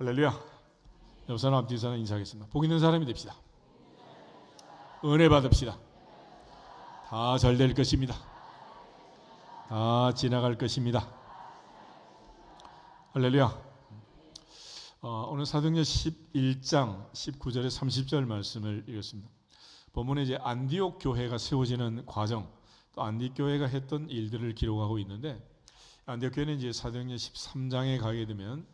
할렐루야. 옆 사람 앞뒤 사람 인사하겠습니다. 복 있는 사람이 됩시다. 은혜 받읍시다. 다 잘 될 것입니다. 다 지나갈 것입니다. 할렐루야. 오늘 사도행전 11장 19절에 30절 말씀을 읽었습니다. 본문에 이제 안디옥 교회가 세워지는 과정, 또 안디옥 교회가 했던 일들을 기록하고 있는데, 안디옥 교회는 이제 사도행전 13장에 가게 되면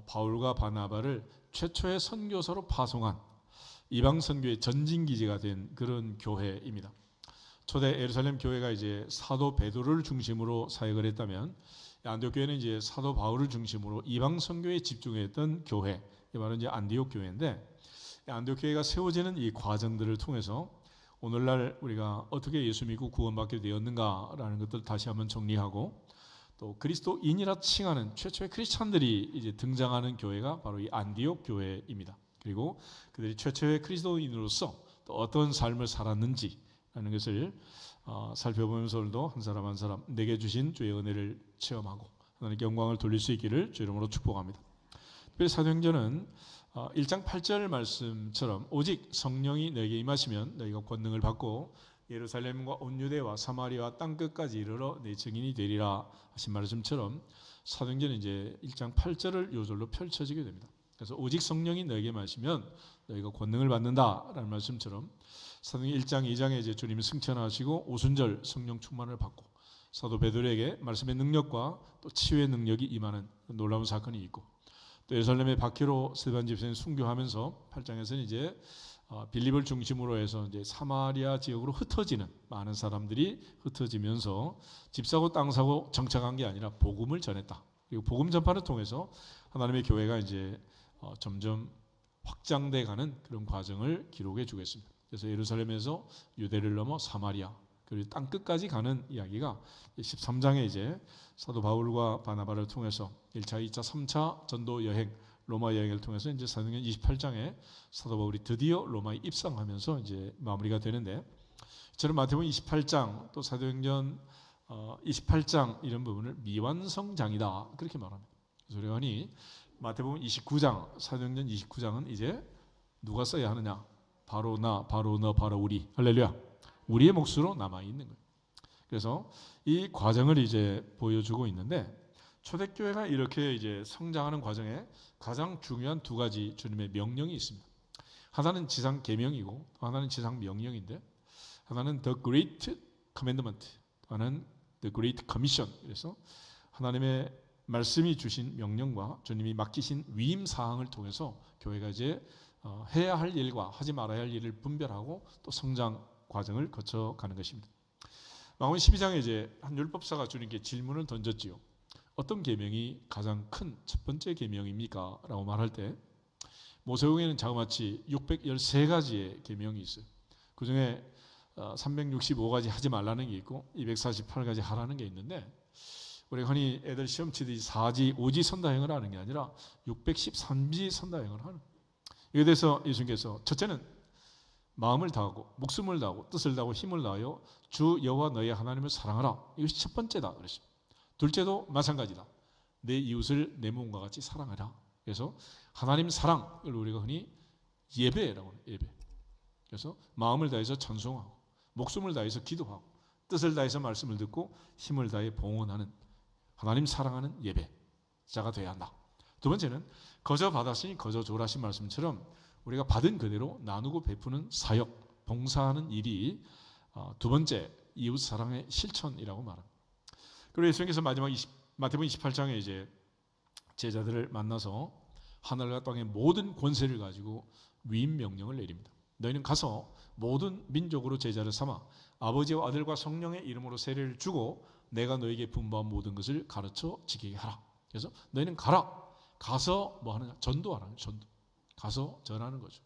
바울과 바나바를 최초의 선교사로 파송한 이방 선교의 전진 기지가 된 그런 교회입니다. 초대 예루살렘 교회가 이제 사도 베드로를 중심으로 사역을 했다면, 안디옥 교회는 이제 사도 바울을 중심으로 이방 선교에 집중했던 교회, 이 바로 이제 안디옥 교회인데, 안디옥 교회가 세워지는 이 과정들을 통해서 오늘날 우리가 어떻게 예수 믿고 구원받게 되었는가라는 것들 다시 한번 정리하고, 또 그리스도인이라 칭하는 최초의 크리스찬들이 이제 등장하는 교회가 바로 이 안디옥 교회입니다. 그리고 그들이 최초의 그리스도인으로서 또 어떤 삶을 살았는지라는 것을 살펴보면서 오늘도 한 사람 한 사람 내게 주신 주의 은혜를 체험하고 하나님께 영광을 돌릴 수 있기를 주 이름으로 축복합니다. 특별히 사도행전은 1장 8절 말씀처럼 오직 성령이 너에게 임하시면 너희가 권능을 받고 예루살렘과 온 유대와 사마리아 땅끝까지 이르러 내 증인이 되리라 하신 말씀처럼 사도행전은 이제 1장 8절을 요절로 펼쳐지게 됩니다. 그래서 오직 성령이 너에게 마시면 너희가 권능을 받는다라는 말씀처럼 사도행전 1장 2장에 이제 주님이 승천하시고 오순절 성령 충만을 받고 사도 베드로에게 말씀의 능력과 또 치유의 능력이 임하는 놀라운 사건이 있고, 또 예루살렘의 박히로 스데반 집사님 순교하면서 8장에서는 이제 빌립을 중심으로 해서 이제 사마리아 지역으로 흩어지는 많은 사람들이 흩어지면서 집 사고 땅 사고 정착한 게 아니라 복음을 전했다. 그리고 복음 전파를 통해서 하나님의 교회가 이제 점점 확장돼가는 그런 과정을 기록해 주겠습니다. 그래서 예루살렘에서 유대를 넘어 사마리아 그리고 땅 끝까지 가는 이야기가 13장에 이제 사도 바울과 바나바를 통해서 1차, 2차, 3차 전도 여행 로마 여행을 통해서 이제 사도행전 28장에 사도 바울이 드디어 로마에 입성하면서 이제 마무리가 되는데, 저는 마태복음 28장 또 사도행전 28장 이런 부분을 미완성장이다 그렇게 말합니다. 그래서 우리가 흔히 마태복음 29장, 사도행전 29장은 이제 누가 써야 하느냐? 바로 나, 바로 너, 바로 우리. 할렐루야. 우리의 몫으로 남아 있는 거예요. 그래서 이 과정을 이제 보여주고 있는데, 초대교회가 이렇게 이제 성장하는 과정에 가장 중요한 두 가지 주님의 명령이 있습니다. 하나는 지상 계명이고 하나는 지상 명령인데, 하나는 The Great Commandment, 하나는 The Great Commission. 그래서 하나님의 말씀이 주신 명령과 주님이 맡기신 위임 사항을 통해서 교회가 이제 해야 할 일과 하지 말아야 할 일을 분별하고 또 성장 과정을 거쳐가는 것입니다. 마가복음 12장에 이제 한 율법사가 주님께 질문을 던졌지요. 어떤 계명이 가장 큰 첫 번째 계명입니까? 라고 말할 때 모세오경에는 자그마치 613가지의 계명이 있어요. 그 중에 365가지 하지 말라는 게 있고 248가지 하라는 게 있는데, 우리가 흔히 애들 시험 치듯이 4지, 5지 선다행을 하는 게 아니라 613지 선다행을 하는 거예요. 이에 대해서 예수님께서 첫째는 마음을 다하고 목숨을 다하고 뜻을 다하고 힘을 다하여 주 여호와 너의 하나님을 사랑하라. 이것이 첫 번째다 그랬습니다. 둘째도 마찬가지다. 내 이웃을 내 몸과 같이 사랑하라. 그래서 하나님 사랑을 우리가 흔히 예배라고 해요. 예배. 그래서 마음을 다해서 찬송하고 목숨을 다해서 기도하고 뜻을 다해서 말씀을 듣고 힘을 다해 봉헌하는 하나님 사랑하는 예배자가 되어야 한다. 두 번째는 거저 받았으니 거저 줘라신 말씀처럼 우리가 받은 그대로 나누고 베푸는 사역, 봉사하는 일이 두 번째 이웃 사랑의 실천이라고 말합니다. 그리고 예수님께서 마지막 마태복음 28장에 이제 제자들을 만나서 하늘과 땅의 모든 권세를 가지고 위임 명령을 내립니다. 너희는 가서 모든 민족으로 제자를 삼아 아버지와 아들과 성령의 이름으로 세례를 주고 내가 너에게 분부한 모든 것을 가르쳐 지키게 하라. 그래서 너희는 가라. 가서 뭐 하느냐? 전도하라는 전도. 가서 전하는 거죠.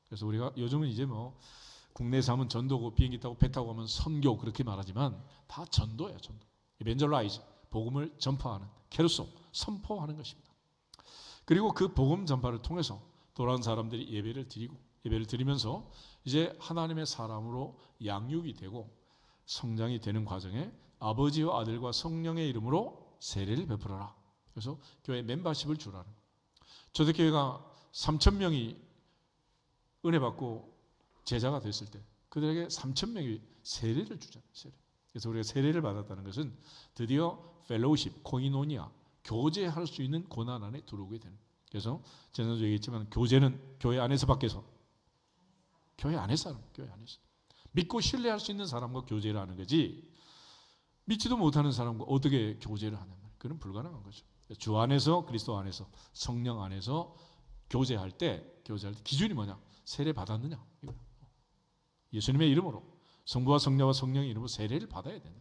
그래서 우리가 요즘은 이제 뭐 국내에서 하면 전도고 비행기 타고 배 타고 하면 선교 그렇게 말하지만 다 전도예요. 전도. 이벤젤라이즈, 복음을 전파하는, 케르소, 선포하는 것입니다. 그리고 그 복음 전파를 통해서 돌아온 사람들이 예배를 드리면서 이제 하나님의 사람으로 양육이 되고 성장이 되는 과정에 아버지와 아들과 성령의 이름으로 세례를 베풀어라. 그래서 교회 멤버십을 주라는. 초대교회가 3,000명이 은혜 받고 제자가 됐을 때 그들에게 3,000명이 세례를 주잖아요. 세례. 그래서 우리가 세례를 받았다는 것은 드디어 펠로우십, 코이노니아, 교제할 수 있는 고난 안에 들어오게 되는. 그래서 지난주에 얘기했지만 교제는 교회 안에서 밖에서, 교회 안에서 하는, 교회 안에서 믿고 신뢰할 수 있는 사람과 교제를 하는 거지, 믿지도 못하는 사람과 어떻게 교제를 하는 말, 그건 불가능한 거죠. 주 안에서, 그리스도 안에서, 성령 안에서 교제할 때 기준이 뭐냐? 세례 받았느냐? 이거. 예수님의 이름으로, 성부와 성자와 성령의 이름으로 세례를 받아야 된다.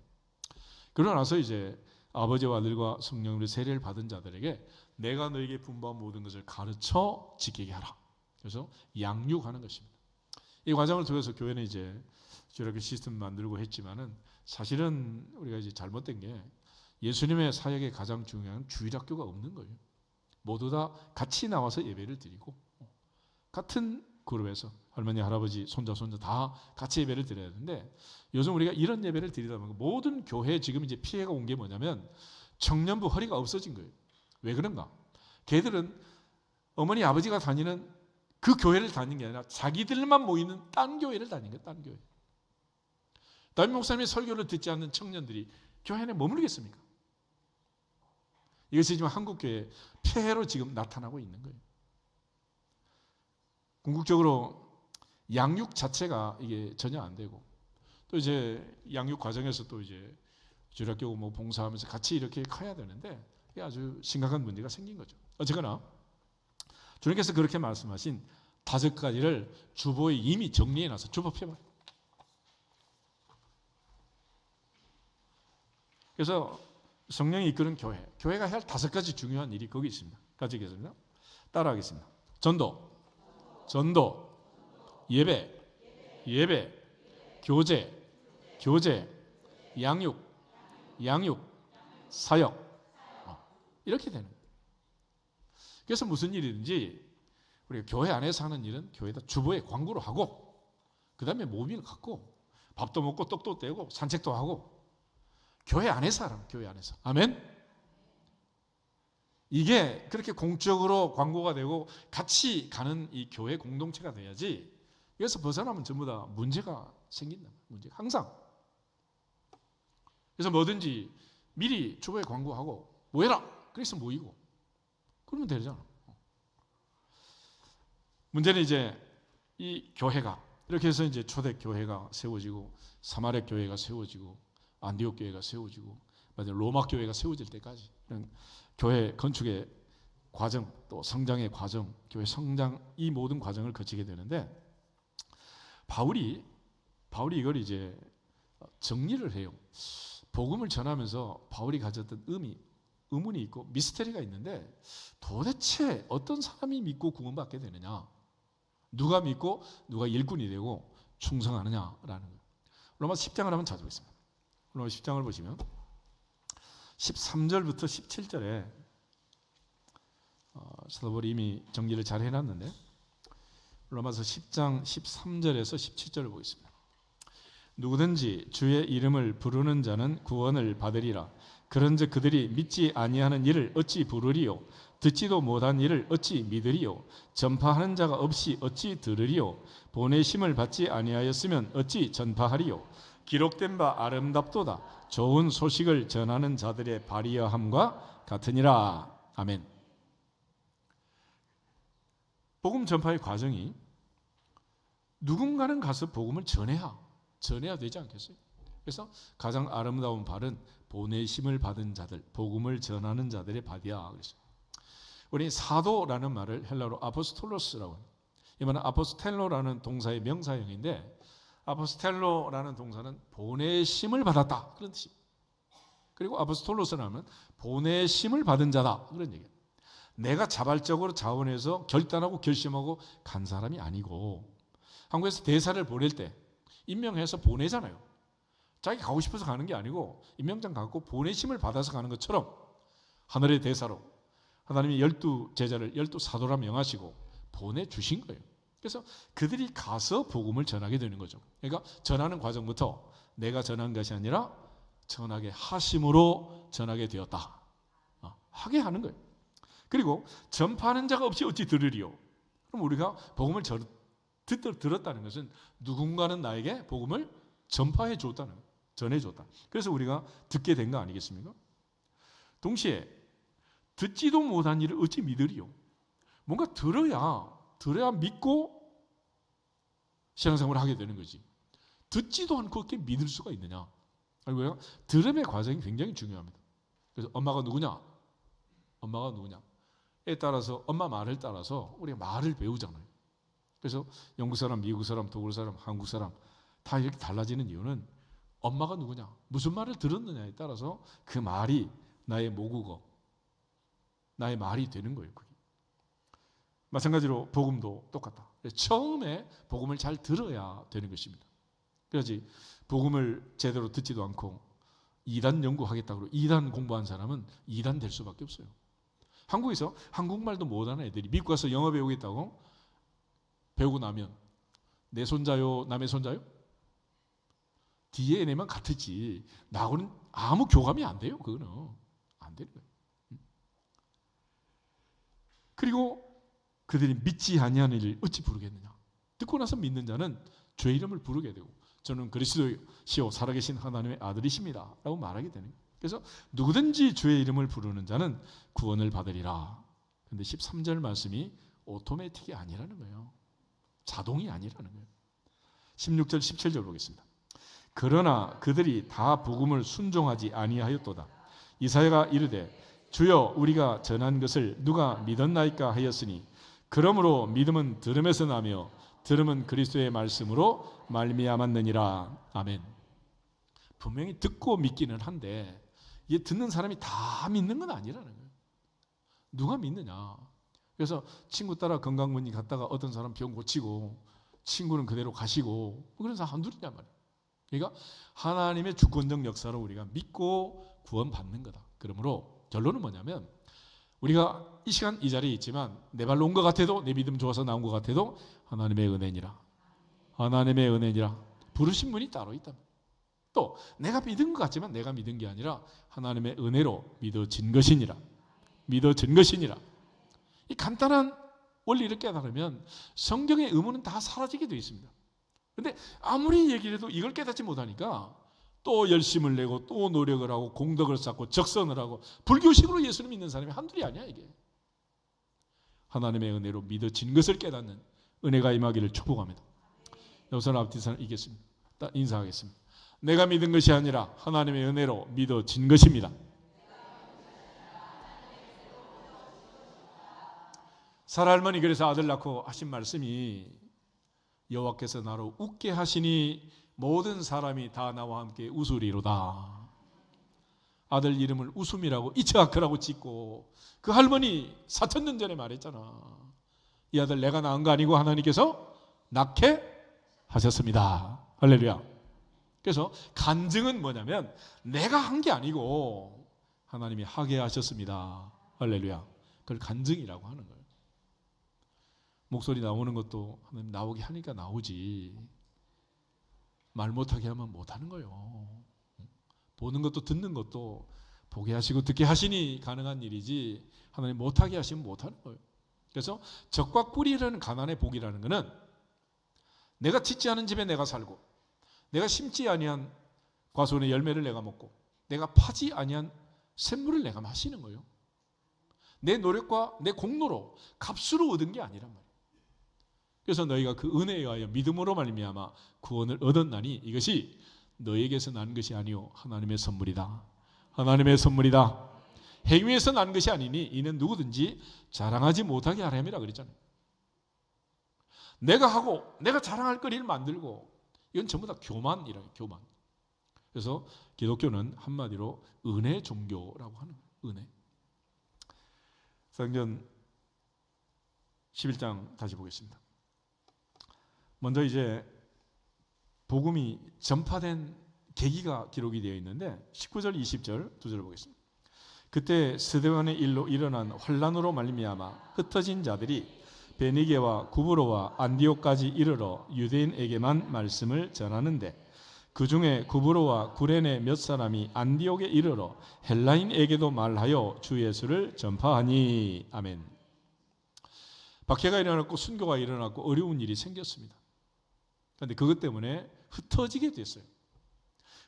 그러고 나서 이제 아버지와 아들과 성령으로 세례를 받은 자들에게 내가 너에게 분부한 모든 것을 가르쳐 지키게 하라. 그래서 양육하는 것입니다. 이 과정을 통해서 교회는 이제 이렇게 시스템 만들고 했지만은 사실은 우리가 이제 잘못된 게 예수님의 사역에 가장 중요한 주일학교가 없는 거예요. 모두 다 같이 나와서 예배를 드리고 같은 그룹에서 할머니, 할아버지, 손자 다 같이 예배를 드려야 되는데 요즘 우리가 이런 예배를 드리다 보니까 모든 교회에 지금 이제 피해가 온 게 뭐냐면 청년부 허리가 없어진 거예요. 왜 그런가? 걔들은 어머니, 아버지가 다니는 그 교회를 다니는 게 아니라 자기들만 모이는 딴 교회를 다니는 거예요. 딴 교회. 담임 목사님의 설교를 듣지 않는 청년들이 교회 안에 머물겠습니까? 이것이 지금 한국교회 폐해로 지금 나타나고 있는 거예요. 궁극적으로 양육 자체가 이게 전혀 안 되고 또 이제 양육 과정에서 또 이제 주일학교 뭐 봉사하면서 같이 이렇게 커야 되는데 이게 아주 심각한 문제가 생긴 거죠. 어쨌거나 주님께서 그렇게 말씀하신 5가지를 주보에 이미 정리해놔서 주보 펴봐요. 그래서 성령이 이끄는 교회가 해야 할 5가지 중요한 일이 거기 있습니다. 가지겠습니다. 따라하겠습니다. 전도, 예배, 교제, 양육, 사역. 이렇게 되는 거예요. 그래서 무슨 일이든지 우리가 교회 안에서 하는 일은 교회에다 주보에 광고를 하고 그 다음에 모임을 갖고 밥도 먹고 떡도 떼고 산책도 하고 교회 안에서 하라는, 교회 안에서. 아멘? 이게 그렇게 공적으로 광고가 되고 같이 가는 이 교회 공동체가 돼야지 여기서 벗어나면 전부 다 문제가 생긴다. 문제가 항상. 그래서 뭐든지 미리 주보에 광고하고 모여라. 그래서 모이고 그러면 되잖아. 문제는 이제 이 교회가 이렇게 해서 이제 초대 교회가 세워지고 사마리 교회가 세워지고 안디옥 교회가 세워지고 로마 교회가 세워질 때까지 교회 건축의 과정 또 성장의 과정, 교회 성장 이 모든 과정을 거치게 되는데 바울이 이걸 이제 정리를 해요. 복음을 전하면서 바울이 가졌던 의문이 있고 미스터리가 있는데 도대체 어떤 사람이 믿고 구원받게 되느냐? 누가 믿고 누가 일꾼이 되고 충성하느냐라는 거예요. 로마서 10장을 한번 찾아보겠습니다. 로마서 10장을 보시면 13절부터 17절에 사도 바울이 이미 정리를 잘 해놨는데 로마서 10장 13절에서 17절을 보겠습니다. 누구든지 주의 이름을 부르는 자는 구원을 받으리라. 그런즉 그들이 믿지 아니하는 이를 어찌 부르리요? 듣지도 못한 이를 어찌 믿으리요? 전파하는 자가 없이 어찌 들으리요? 보내심을 받지 아니하였으면 어찌 전파하리요? 기록된 바 아름답도다. 좋은 소식을 전하는 자들의 발이여함과 같으니라. 아멘. 복음 전파의 과정이 누군가는 가서 복음을 전해야 되지 않겠어요? 그래서 가장 아름다운 발은 보내심을 받은 자들, 복음을 전하는 자들의 발이야. 그랬어요. 우리 사도라는 말을 헬라어로 아포스톨로스라고 합니다. 이 말은 아포스텔로라는 동사의 명사형인데 아포스텔로라는 동사는 보내심을 받았다 그런 뜻이에요. 그리고 아포스톨로스는 하면 보내심을 받은 자다 그런 얘기예요. 내가 자발적으로 자원해서 결단하고 결심하고 간 사람이 아니고 한국에서 대사를 보낼 때 임명해서 보내잖아요. 자기 가고 싶어서 가는 게 아니고 임명장 갖고 보내심을 받아서 가는 것처럼 하늘의 대사로 하나님이 12제자를 12사도라 명하시고 보내주신 거예요. 그래서 그들이 가서 복음을 전하게 되는 거죠. 그러니까 전하는 과정부터 내가 전한 것이 아니라 전하게 하심으로 전하게 되었다. 하게 하는 거예요. 그리고 전파하는 자가 없이 어찌 들으리요? 그럼 우리가 복음을 들었다는 것은 누군가는 나에게 복음을 전파해 줬다는 거예요. 전해 줬다. 그래서 우리가 듣게 된 거 아니겠습니까? 동시에 듣지도 못한 일을 어찌 믿으리요? 뭔가 들어야 믿고 신앙생활을 하게 되는 거지. 듣지도 않고 그렇게 믿을 수가 있느냐? 알고요? 들음의 과정이 굉장히 중요합니다. 그래서 엄마가 누구냐? 엄마가 누구냐?에 따라서 엄마 말을 따라서 우리가 말을 배우잖아요. 그래서 영국 사람, 미국 사람, 독일 사람, 한국 사람 다 이렇게 달라지는 이유는 엄마가 누구냐, 무슨 말을 들었느냐에 따라서 그 말이 나의 모국어, 나의 말이 되는 거예요. 그게. 마찬가지로 복음도 똑같다. 처음에 복음을 잘 들어야 되는 것입니다. 그래야지 복음을 제대로 듣지도 않고 이단 연구하겠다고 이단 공부한 사람은 이단 될 수밖에 없어요. 한국에서 한국말도 못하는 애들이 미국 가서 영어 배우겠다고 배우고 나면 내 손자요, 남의 손자요? DNA만 같았지 나하고는 아무 교감이 안 돼요. 그거는 안 되는 거예요. 그리고 그들이 믿지 아니하는 일을 어찌 부르겠느냐? 듣고 나서 믿는 자는 주의 이름을 부르게 되고 저는 그리스도시요 살아계신 하나님의 아들이십니다 라고 말하게 되는 거예요. 그래서 누구든지 주의 이름을 부르는 자는 구원을 받으리라. 그런데 13절 말씀이 오토매틱이 아니라는 거예요. 자동이 아니라는 거예요. 16절 17절 보겠습니다. 그러나 그들이 다 복음을 순종하지 아니하였도다. 이사야가 이르되 주여 우리가 전한 것을 누가 믿었나이까 하였으니 그러므로 믿음은 들음에서 나며 들음은 그리스도의 말씀으로 말미암았느니라. 아멘. 분명히 듣고 믿기는 한데 이 듣는 사람이 다 믿는 건 아니라는 거예요. 누가 믿느냐? 그래서 친구 따라 건강문의 갔다가 어떤 사람 병 고치고 친구는 그대로 가시고 그런 사람 한둘이냔 말이에요. 그러니까 하나님의 주권적 역사로 우리가 믿고 구원받는 거다. 그러므로 결론은 뭐냐면 우리가 이 시간 이 자리에 있지만 내 발로 온 것 같아도 내 믿음 좋아서 나온 것 같아도 하나님의 은혜니라. 하나님의 은혜니라. 부르신 분이 따로 있다. 또 내가 믿은 것 같지만 내가 믿은 게 아니라 하나님의 은혜로 믿어진 것이니라. 믿어진 것이니라. 이 간단한 원리를 깨달으면 성경의 의무는 다 사라지게 되어 있습니다. 그런데 아무리 얘기를 해도 이걸 깨닫지 못하니까 또 열심을 내고 또 노력을 하고 공덕을 쌓고 적선을 하고 불교식으로 예수를 믿는 사람이 한둘이 아니야. 이게 하나님의 은혜로 믿어진 것을 깨닫는 은혜가 임하기를 축복합니다. 여기서 앞뒤 사람 이겠습니다. 인사하겠습니다. 내가 믿은 것이 아니라 하나님의 은혜로 믿어진 것입니다. 사라할머니 그래서 아들 낳고 하신 말씀이 여호와께서 나로 웃게 하시니 모든 사람이 다 나와 함께 웃으리로다. 아들 이름을 웃음이라고 이츠하크라고 짓고 그 할머니 4,000년 전에 말했잖아. 이 아들 내가 낳은 거 아니고 하나님께서 낳게 하셨습니다. 할렐루야. 그래서 간증은 뭐냐면 내가 한 게 아니고 하나님이 하게 하셨습니다. 할렐루야. 그걸 간증이라고 하는 거예요. 목소리 나오는 것도 하나님 나오게 하니까 나오지 말 못하게 하면 못하는 거예요. 보는 것도 듣는 것도 보게 하시고 듣게 하시니 가능한 일이지 하나님 못하게 하시면 못하는 거예요. 그래서 적과 꿀이라는 가난의 복이라는 것은 내가 짓지 않은 집에 내가 살고 내가 심지 아니한 과수원의 열매를 내가 먹고 내가 파지 아니한 샘물을 내가 마시는 거예요. 내 노력과 내 공로로 값으로 얻은 게 아니란 말이에요. 그래서 너희가 그 은혜에 의하여 믿음으로 말미암아 구원을 얻었나니 이것이 너에게서 난 것이 아니요 하나님의 선물이다. 하나님의 선물이다. 행위에서 난 것이 아니니 이는 누구든지 자랑하지 못하게 하려함이라 그랬잖아요. 내가 하고 내가 자랑할 거리를 만들고 이건 전부 다 교만이라요. 교만. 그래서 기독교는 한마디로 은혜 종교라고 하는 거예요. 은혜. 사도행전 11장 다시 보겠습니다. 먼저 이제 복음이 전파된 계기가 기록이 되어 있는데 19절 20절 두 절을 보겠습니다. 그때 스데반의 일로 일어난 환란으로 말미암아 흩어진 자들이 베니게와 구브로와 안디옥까지 이르러 유대인에게만 말씀을 전하는데 그 중에 구브로와 구레네 몇 사람이 안디옥에 이르러 헬라인에게도 말하여 주 예수를 전파하니. 아멘. 박해가 일어났고 순교가 일어났고 어려운 일이 생겼습니다. 그런데 그것 때문에 흩어지게 됐어요.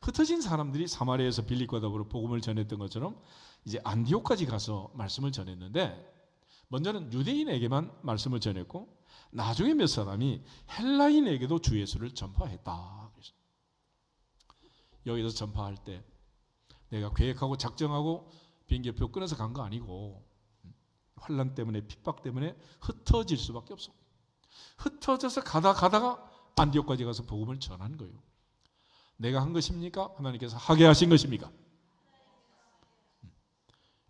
흩어진 사람들이 사마리아에서 빌립과 더불어 복음을 전했던 것처럼 이제 안디옥까지 가서 말씀을 전했는데, 먼저는 유대인에게만 말씀을 전했고 나중에 몇 사람이 헬라인에게도 주 예수를 전파했다. 그래서 여기서 전파할 때 내가 계획하고 작정하고 비행기표 끊어서 간 거 아니고 환난 때문에 핍박 때문에 흩어질 수밖에 없어. 흩어져서 가다가 안디옥까지 가서 복음을 전한 거예요. 내가 한 것입니까? 하나님께서 하게 하신 것입니까?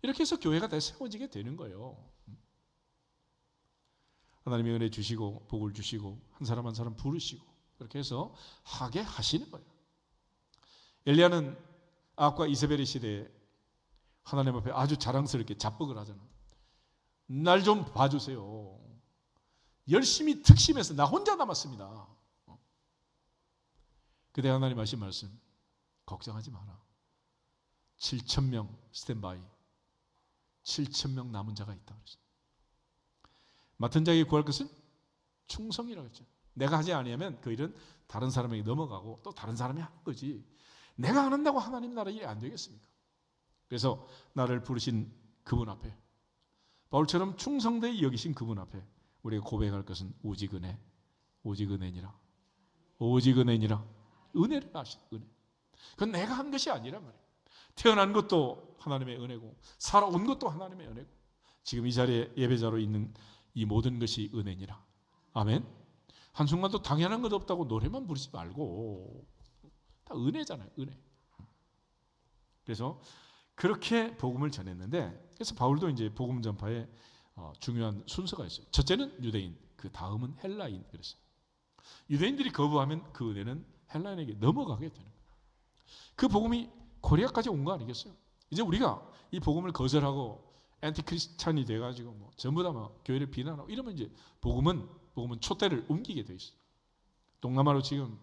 이렇게 해서 교회가 다 세워지게 되는 거예요. 하나님의 은혜 주시고 복을 주시고 한 사람 한 사람 부르시고 그렇게 해서 하게 하시는 거예요. 엘리야는 아합과 이세벨의 시대에 하나님 앞에 아주 자랑스럽게 자뻑을 하잖아. 날 좀 봐주세요. 열심히 특심해서 나 혼자 남았습니다. 그때 하나님 하신 말씀, 걱정하지 마라. 7,000명 스탠바이, 7,000명 남은 자가 있다. 맡은 자에게 구할 것은 충성이라고 했죠. 내가 하지 아니하면 그 일은 다른 사람에게 넘어가고 또 다른 사람이 하는 거지. 내가 안 한다고 하나님 나라 일이 안 되겠습니까? 그래서 나를 부르신 그분 앞에, 바울처럼 충성되이 여기신 그분 앞에 우리가 고백할 것은 오직 은혜, 오직 은혜니라, 오직 은혜니라. 은혜를 아신 은혜. 그건 내가 한 것이 아니란 말이에요. 태어난 것도 하나님의 은혜고 살아온 것도 하나님의 은혜고 지금 이 자리에 예배자로 있는 이 모든 것이 은혜니라. 아멘. 한순간도 당연한 것 없다고 노래만 부르지 말고 다 은혜잖아요. 은혜. 그래서 그렇게 복음을 전했는데, 그래서 바울도 이제 복음 전파에 중요한 순서가 있어요. 첫째는 유대인, 그 다음은 헬라인. 그랬어요. 유대인들이 거부하면 그 은혜는 헬라인에게 넘어가게 되는 거예요. 그 복음이 코리아까지 온 거 아니겠어요? 이제 우리가 이 복음을 거절하고 엔티크리스찬이 돼가지고 뭐 전부 다 막 교회를 비난하고 이러면 이제 복음은 촛대를 옮기게 돼 있어요. 동남아로 지금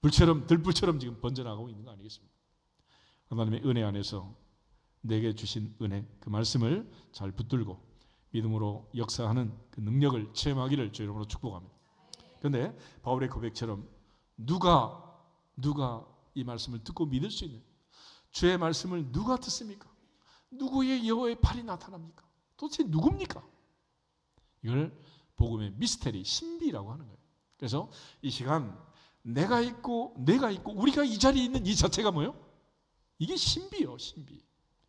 들불처럼 지금 번져나가고 있는 거 아니겠습니까? 하나님의 은혜 안에서 내게 주신 은혜, 그 말씀을 잘 붙들고 믿음으로 역사하는 그 능력을 체험하기를 주의 이름으로 축복합니다. 그런데 바울의 고백처럼 누가 이 말씀을 듣고 믿을 수 있는, 주의 말씀을 누가 듣습니까? 누구의 여호와의 팔이 나타납니까? 도대체 누굽니까? 이걸 복음의 미스테리, 신비라고 하는 거예요. 그래서 이 시간 내가 있고 우리가 이 자리에 있는 이 자체가 뭐예요? 이게 신비예요, 신비.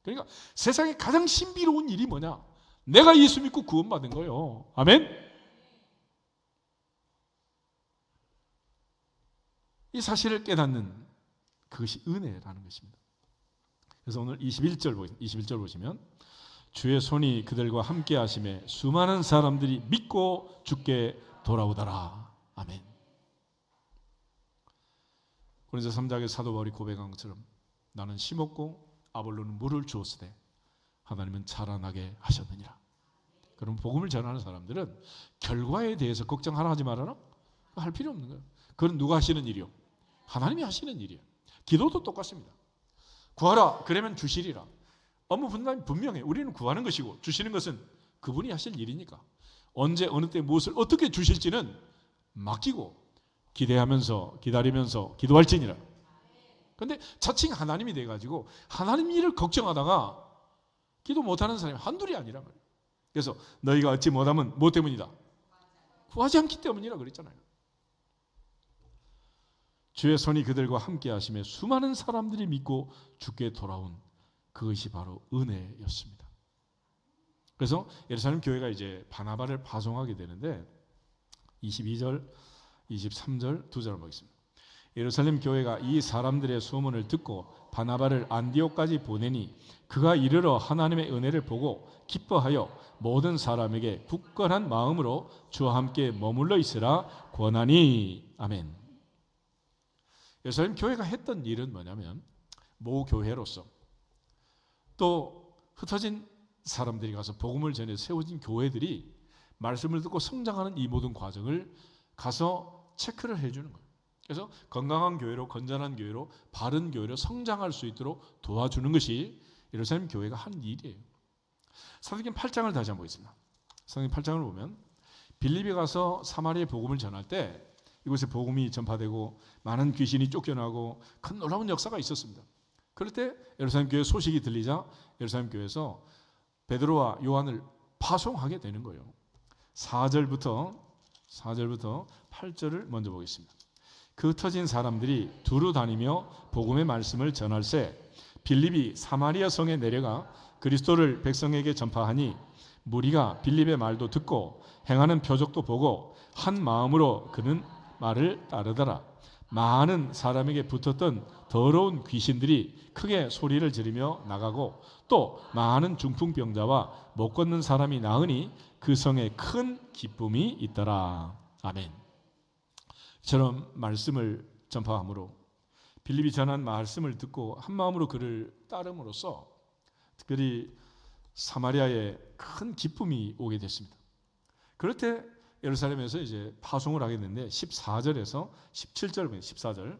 그러니까 세상에 가장 신비로운 일이 뭐냐? 내가 예수 믿고 구원받은 거예요. 아멘? 이 사실을 깨닫는 그것이 은혜라는 것입니다. 그래서 오늘 21절 보시면 주의 손이 그들과 함께 하심에 수많은 사람들이 믿고 주께 돌아오더라. 아멘. 고린도서 3장의 사도 바울이 고백한 것처럼 나는 심었고 아볼로는 물을 주었으되 하나님은 자라나게 하셨느니라. 그럼 복음을 전하는 사람들은 결과에 대해서 걱정하라 하지 말아라? 할 필요 없는 거예요. 그건 누가 하시는 일이요? 하나님이 하시는 일이에요. 기도도 똑같습니다. 구하라 그러면 주시리라. 업무 분담이 분명해. 우리는 구하는 것이고 주시는 것은 그분이 하실 일이니까 언제 어느 때 무엇을 어떻게 주실지는 맡기고 기대하면서 기다리면서 기도할지니라. 그런데 자칭 하나님이 돼가지고 하나님 일을 걱정하다가 기도 못하는 사람이 한둘이 아니란 말이에요. 그래서 너희가 얻지 못하면 뭐 때문이다? 구하지 않기 때문이라 그랬잖아요. 주의 손이 그들과 함께 하심에 수많은 사람들이 믿고 주께 돌아온 그것이 바로 은혜였습니다. 그래서 예루살렘 교회가 이제 바나바를 파송하게 되는데 22절, 23절 두 절을 보겠습니다. 예루살렘 교회가 이 사람들의 소문을 듣고 바나바를 안디옥까지 보내니 그가 이르러 하나님의 은혜를 보고 기뻐하여 모든 사람에게 굳건한 마음으로 주와 함께 머물러 있으라 권하니. 아멘. 예루살렘 교회가 했던 일은 뭐냐면 모교회로서 또 흩어진 사람들이 가서 복음을 전해 세워진 교회들이 말씀을 듣고 성장하는 이 모든 과정을 가서 체크를 해주는 거예요. 그래서 건강한 교회로, 건전한 교회로, 바른 교회로 성장할 수 있도록 도와주는 것이 예루살렘 교회가 한 일이에요. 사도행전 8장을 다시 한번 보겠습니다. 사도행전 8장을 보면 빌립에 가서 사마리아의 복음을 전할 때 이곳에 복음이 전파되고 많은 귀신이 쫓겨나고 큰 놀라운 역사가 있었습니다. 그럴 때 예루살렘 교회 소식이 들리자 예루살렘 교회에서 베드로와 요한을 파송하게 되는 거예요. 4절부터 8절을 먼저 보겠습니다. 그 터진 사람들이 두루 다니며 복음의 말씀을 전할세 빌립이 사마리아 성에 내려가 그리스도를 백성에게 전파하니 무리가 빌립의 말도 듣고 행하는 표적도 보고 한 마음으로 그는 말을 따르더라. 많은 사람에게 붙었던 더러운 귀신들이 크게 소리를 지르며 나가고 또 많은 중풍병자와 못 걷는 사람이 나으니 그 성에 큰 기쁨이 있더라. 아멘. 이처럼 말씀을 전파함으로 빌립이 전한 말씀을 듣고 한 마음으로 그를 따름으로써 특별히 사마리아에 큰 기쁨이 오게 됐습니다. 그럴 때 예루살렘에서 이제 파송을 하게 됐는데 14절에서 17절 14절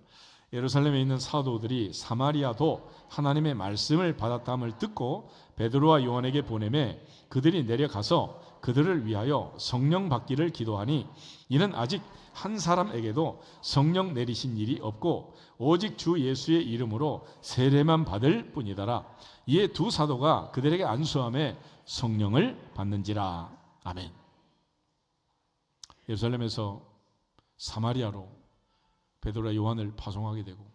예루살렘에 있는 사도들이 사마리아도 하나님의 말씀을 받았다함을 듣고 베드로와 요한에게 보내매 그들이 내려가서 그들을 위하여 성령 받기를 기도하니 이는 아직 한 사람에게도 성령 내리신 일이 없고 오직 주 예수의 이름으로 세례만 받을 뿐이더라. 이에 두 사도가 그들에게 안수함에 성령을 받는지라. 아멘. 예루살렘에서 사마리아로 베드로와 요한을 파송하게 되고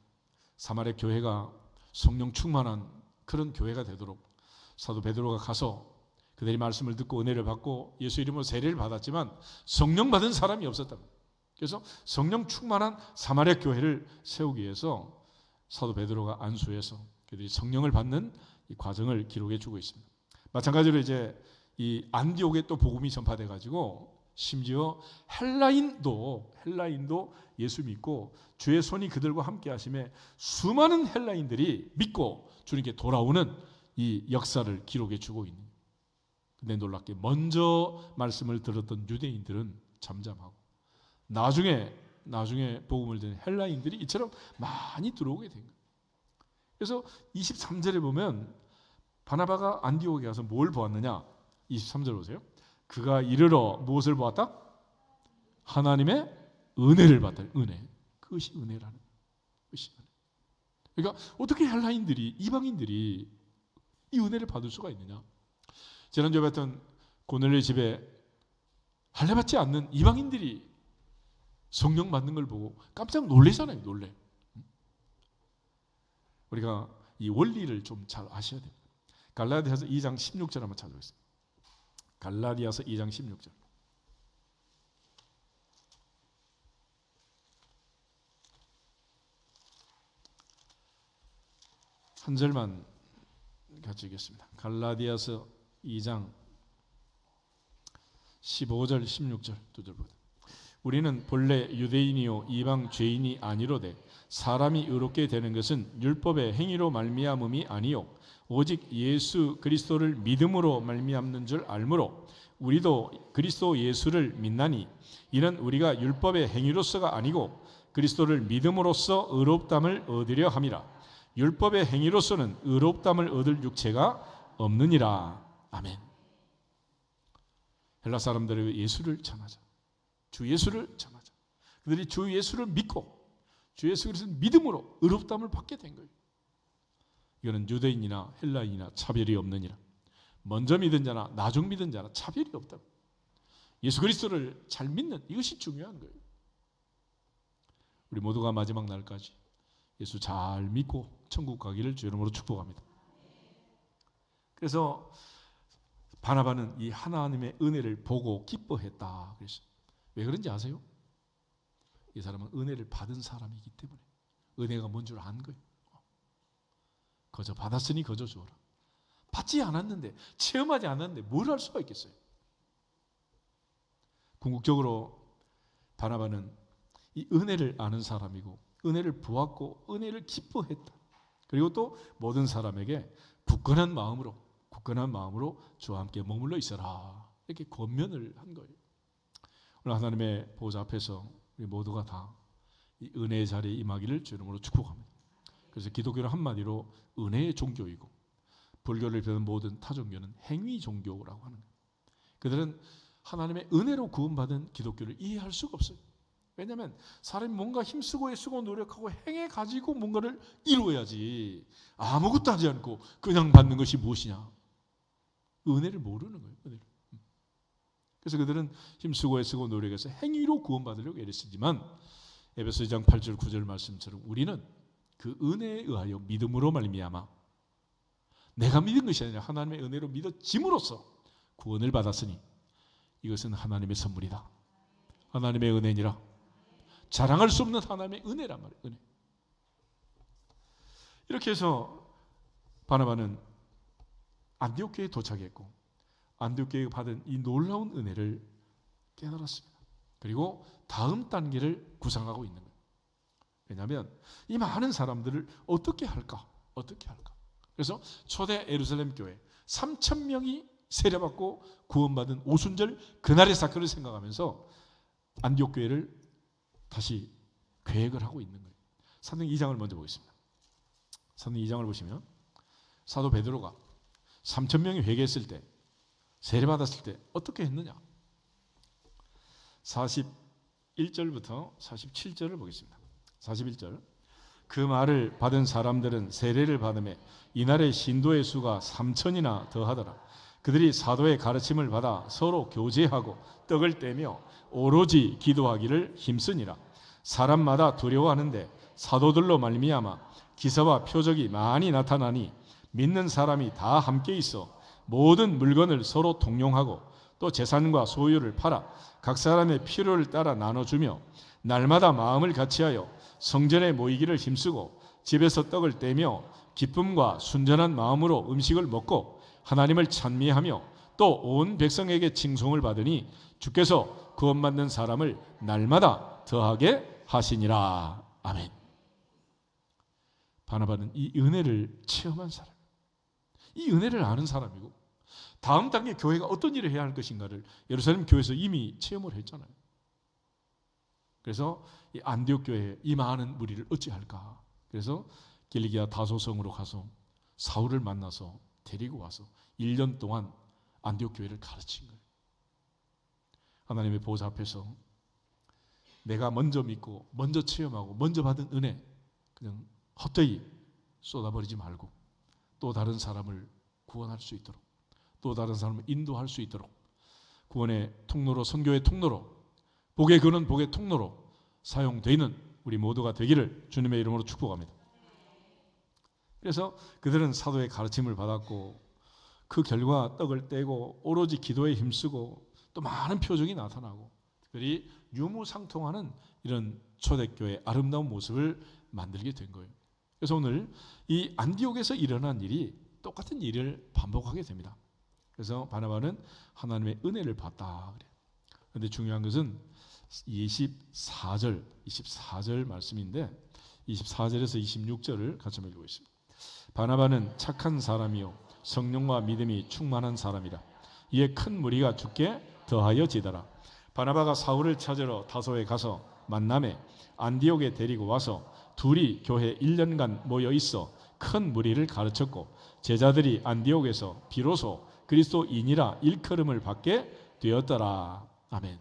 사마리아 교회가 성령 충만한 그런 교회가 되도록 사도 베드로가 가서 그들이 말씀을 듣고 은혜를 받고 예수 이름으로 세례를 받았지만 성령 받은 사람이 없었다. 그래서 성령 충만한 사마리아 교회를 세우기 위해서 사도 베드로가 안수해서 그들이 성령을 받는 이 과정을 기록해 주고 있습니다. 마찬가지로 이제 이 안디옥에 또 복음이 전파돼 가지고 심지어 헬라인도 예수 믿고 주의 손이 그들과 함께 하심에 수많은 헬라인들이 믿고 주님께 돌아오는 이 역사를 기록해 주고 있는. 근데 놀랍게 먼저 말씀을 들었던 유대인들은 잠잠하고 나중에 복음을 듣는 헬라인들이 이처럼 많이 들어오게 된 거예요. 그래서 23절에 보면 바나바가 안디옥에 가서 뭘 보았느냐? 23절 보세요. 그가 이르러 무엇을 보았다? 하나님의 은혜를 봤다. 은혜. 그것이 은혜라는 것이 은혜. 그러니까 어떻게 헬라인들이 이방인들이 이 은혜를 받을 수가 있느냐? 지난주에 봤던 고넬료 집에 할례받지 않는 이방인들이 성령 받는 걸 보고 깜짝 놀래잖아요. 놀래. 우리가 이 원리를 좀 잘 아셔야 됩니다. 갈라디아서 2장 16절 한번 찾아보겠습니다. 갈라디아서 2장 16절. 한 절만 같이 읽겠습니다. 갈라디아서 2장 15절 16절 두 절 보다. 우리는 본래 유대인이요 이방 죄인이 아니로되 사람이 의롭게 되는 것은 율법의 행위로 말미암음이 아니요 오직 예수 그리스도를 믿음으로 말미암는 줄 알므로 우리도 그리스도 예수를 믿나니 이는 우리가 율법의 행위로서가 아니고 그리스도를 믿음으로써 의롭담을 얻으려 함이라. 율법의 행위로서는 의롭담을 얻을 육체가 없느니라. 아멘. 헬라 사람들이 예수를 전하자. 주 예수를 전하자. 그들이 주 예수를 믿고 주 예수 그리스도를 믿음으로 의롭담을 받게 된 거예요. 이거는 유대인이나 헬라인이나 차별이 없느니라. 먼저 믿은 자나 나중 믿은 자나 차별이 없다. 예수 그리스도를 잘 믿는 이것이 중요한 거예요. 우리 모두가 마지막 날까지 예수 잘 믿고 천국 가기를 주 이름으로 축복합니다. 그래서 바나바는 이 하나님의 은혜를 보고 기뻐했다. 그래서 왜 그런지 아세요? 이 사람은 은혜를 받은 사람이기 때문에 은혜가 뭔 줄 안 거예요. 거저 받았으니 거저 주어라. 받지 않았는데 체험하지 않았는데 뭘 할 수가 있겠어요? 궁극적으로 바나바는 이 은혜를 아는 사람이고 은혜를 보았고 은혜를 기뻐했다. 그리고 또 모든 사람에게 굳건한 마음으로 주와 함께 머물러 있어라. 이렇게 권면을 한 거예요. 오늘 하나님의 보좌 앞에서 우리 모두가 다 이 은혜의 자리에 임하기를 주 이름으로 축복합니다. 그래서 기독교는 한마디로 은혜의 종교이고 불교를 비롯한 모든 타 종교는 행위 종교라고 하는 거예요. 그들은 하나님의 은혜로 구원받은 기독교를 이해할 수가 없어요. 왜냐하면 사람이 뭔가 힘쓰고 애쓰고 노력하고 행해가지고 뭔가를 이루어야지 아무것도 하지 않고 그냥 받는 것이 무엇이냐? 은혜를 모르는 거예요. 은혜를. 그래서 그들은 힘쓰고 애쓰고 노력해서 행위로 구원받으려고 애를 쓰지만 에베소 2장 8절 9절 말씀처럼 우리는 그 은혜에 의하여 믿음으로 말미암아 내가 믿은 것이 아니라 하나님의 은혜로 믿어짐으로써 구원을 받았으니 이것은 하나님의 선물이다. 하나님의 은혜니라. 자랑할 수 없는 하나님의 은혜란 말이에요. 은혜. 이렇게 해서 바나바는 안디옥 교회에 도착했고 안디옥 교회가 받은 이 놀라운 은혜를 깨달았습니다. 그리고 다음 단계를 구상하고 있는 거예요. 왜냐하면 이 많은 사람들을 어떻게 할까? 어떻게 할까? 그래서 초대 예루살렘 교회 3,000명이 세례받고 구원받은 오순절 그날의 사건을 생각하면서 안디옥 교회를 다시 계획을 하고 있는 거예요. 사도행 2장을 먼저 보겠습니다. 사도행 2장을 보시면 사도 베드로가 3,000명이 회개했을 때 세례받았을 때 어떻게 했느냐? 41절부터 47절을 보겠습니다. 41절 그 말을 받은 사람들은 세례를 받음에 이날의 신도의 수가 3,000이나 더하더라. 그들이 사도의 가르침을 받아 서로 교제하고 떡을 떼며 오로지 기도하기를 힘쓰니라. 사람마다 두려워하는데 사도들로 말미암아 기사와 표적이 많이 나타나니 믿는 사람이 다 함께 있어 모든 물건을 서로 통용하고 또 재산과 소유를 팔아 각 사람의 필요를 따라 나눠주며 날마다 마음을 같이하여 성전에 모이기를 힘쓰고 집에서 떡을 떼며 기쁨과 순전한 마음으로 음식을 먹고 하나님을 찬미하며 또 온 백성에게 칭송을 받으니 주께서 구원받는 사람을 날마다 더하게 하시니라. 아멘. 바나바는 이 은혜를 체험한 사람, 이 은혜를 아는 사람이고 다음 단계 교회가 어떤 일을 해야 할 것인가를 예루살렘 교회에서 이미 체험을 했잖아요. 그래서 이 안디옥 교회에 이 많은 무리를 어찌할까? 그래서 길리기아 다소성으로 가서 사울을 만나서 데리고 와서 1년 동안 안디옥 교회를 가르친 거예요. 하나님의 보좌 앞에서 내가 먼저 믿고 먼저 체험하고 먼저 받은 은혜 그냥 헛되이 쏟아버리지 말고 또 다른 사람을 구원할 수 있도록 또 다른 사람을 인도할 수 있도록 구원의 통로로 선교의 통로로 복의 근원 복의 통로로 사용되는 우리 모두가 되기를 주님의 이름으로 축복합니다. 그래서 그들은 사도의 가르침을 받았고 그 결과 떡을 떼고 오로지 기도에 힘쓰고 또 많은 표적이 나타나고 그들이 유무상통하는 이런 초대교회의 아름다운 모습을 만들게 된 거예요. 그래서 오늘 이 안디옥에서 일어난 일이 똑같은 일을 반복하게 됩니다. 그래서 바나바는 하나님의 은혜를 받다 그래요. 그런데 중요한 것은 24절 말씀인데 24절에서 26절을 같이 읽어보겠습니다. 바나바는 착한 사람이요 성령과 믿음이 충만한 사람이라. 이에 큰 무리가 주께 더하여 지더라. 바나바가 사울을 찾으러 다소에 가서 만남에 안디옥에 데리고 와서 둘이 교회 1년간 모여 있어 큰 무리를 가르쳤고 제자들이 안디옥에서 비로소 그리스도인이라 일컬음을 받게 되었더라. 아멘.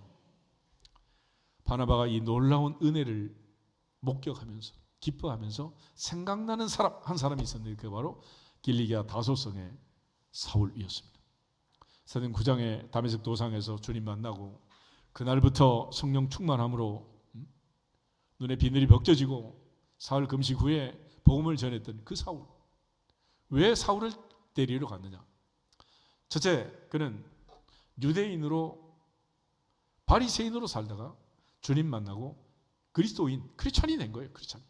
바나바가 이 놀라운 은혜를 목격하면서 기뻐하면서 생각나는 사람 한 사람이 있었는데 그 바로 길리기아 다소성의 사울이었습니다. 사도행 9장의 다메섹 도상에서 주님 만나고 그날부터 성령 충만함으로 눈에 비늘이 벗겨지고 사흘 금식 후에 복음을 전했던 그 사울. 왜 사울을 데리러 갔느냐? 첫째, 그는 유대인으로 바리새인으로 살다가 주님 만나고 그리스도인, 크리스찬이 된 거예요. 크리스찬.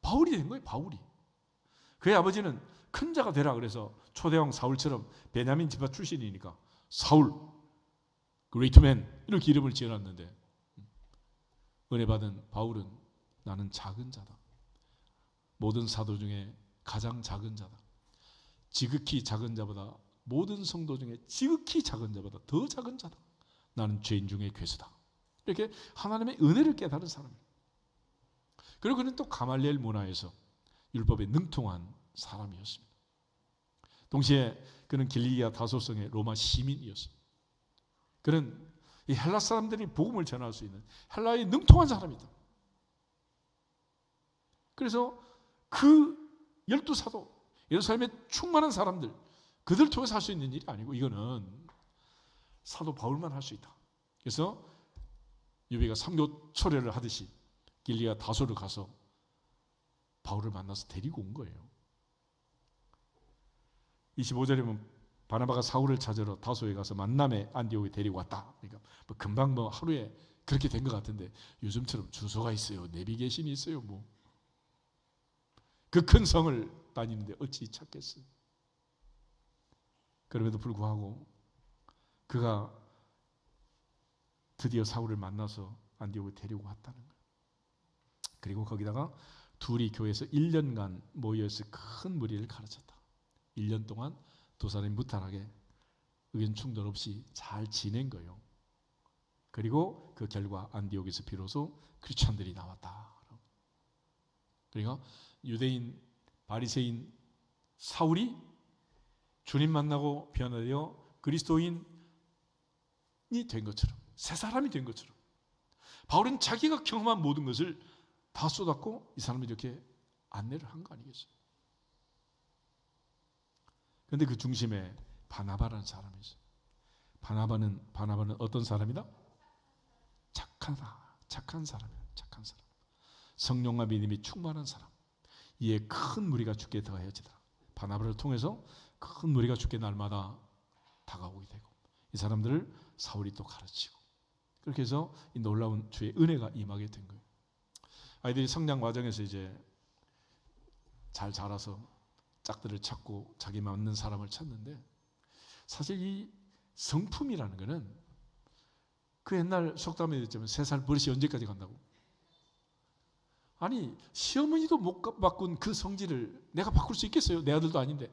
바울이 된 거예요. 바울이. 그의 아버지는 큰 자가 되라 그래서 초대왕 사울처럼 베냐민 지파 출신이니까 사울, 그레이트맨 이렇게 이름을 지어놨는데 은혜 받은 바울은 나는 작은 자다. 모든 사도 중에 가장 작은 자다. 지극히 작은 자보다 모든 성도 중에 지극히 작은 자보다 더 작은 자다. 나는 죄인 중에 괴수다. 이렇게 하나님의 은혜를 깨달은 사람이에요. 그리고 그는 또 가말리엘 문화에서 율법에 능통한 사람이었습니다. 동시에 그는 길리기아 다소성의 로마 시민이었어요. 그는 이 헬라 사람들이 복음을 전할 수 있는 헬라에 능통한 사람이다. 그래서 그 12사도 예루살렘에 충만한 사람들, 그들 통해서 할 수 있는 일이 아니고 이거는 사도 바울만 할 수 있다. 그래서 유비가 삼교 초려를 하듯이 길리기아 다소를 가서 바울을 만나서 데리고 온 거예요. 25절에 보면 바나바가 사울을 찾으러 다소에 가서 만남에 안디옥에 데리고 왔다. 그러니까 금방 하루에 그렇게 된 것 같은데 요즘처럼 주소가 있어요, 내비게이션이 있어요. 그 큰 성을 다니는데 어찌 찾겠어요. 그럼에도 불구하고 그가 드디어 사울을 만나서 안디옥에 데리고 왔다는 거예요. 그리고 거기다가 둘이 교회에서 1년간 모여서 큰 무리를 가르쳤다. 1년 동안 두 사람이 무탈하게 의견 충돌 없이 잘 지낸 거예요. 그리고 그 결과 안디옥에서 비로소 크리스찬들이 나왔다. 그러니까 유대인 바리새인 사울이 주님 만나고 변화되어 그리스도인이 된 것처럼, 새 사람이 된 것처럼 바울은 자기가 경험한 모든 것을 다 쏟았고 이 사람이 이렇게 안내를 한 거 아니겠어요? 그런데 그 중심에 바나바라는 사람이 있어요. 바나바는 어떤 사람이다? 착한 사람이에요. 착한 사람. 성령과 믿음이 충만한 사람. 이에 큰 무리가 주께 더해지더라. 바나바를 통해서 큰 무리가 주께 날마다 다가오게 되고 이 사람들을 사울이 또 가르치고 그렇게 해서 이 놀라운 주의 은혜가 임하게 된 거예요. 아이들이 성장 과정에서 이제 잘 자라서 짝들을 찾고 자기 맞는 사람을 찾는데 사실 이 성품이라는 거는 그 옛날 속담에 있자면 3살 버릇이 언제까지 간다고? 아니 시어머니도 못 바꾼 그 성질을 내가 바꿀 수 있겠어요? 내 아들도 아닌데.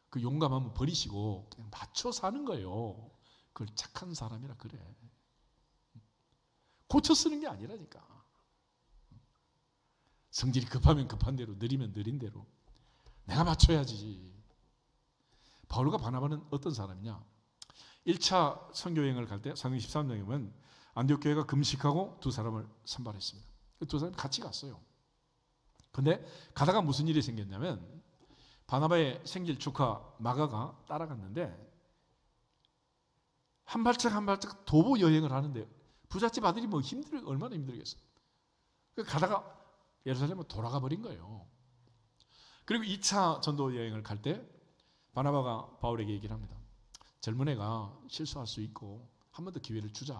그 용감 한번 버리시고 그냥 맞춰 사는 거예요. 그걸 착한 사람이라 그래. 고쳐 쓰는 게 아니라니까. 성질이 급하면 급한 대로, 느리면 느린 대로 내가 맞춰야지. 바울과 바나바는 어떤 사람이냐? 1차 선교여행을 갈 때 사도행전 13장에 보면 안디옥 교회가 금식하고 두 사람을 선발했습니다. 그 두 사람이 같이 갔어요. 근데 가다가 무슨 일이 생겼냐면 바나바의 생일 축하 마가가 따라갔는데 한 발짝 한 발짝 도보 여행을 하는데 부잣집 아들이 얼마나 힘들겠어요. 가다가 예루살렘으로 돌아가 버린 거예요. 그리고 2차 전도 여행을 갈 때 바나바가 바울에게 얘기를 합니다. 젊은 애가 실수할 수 있고 한 번 더 기회를 주자.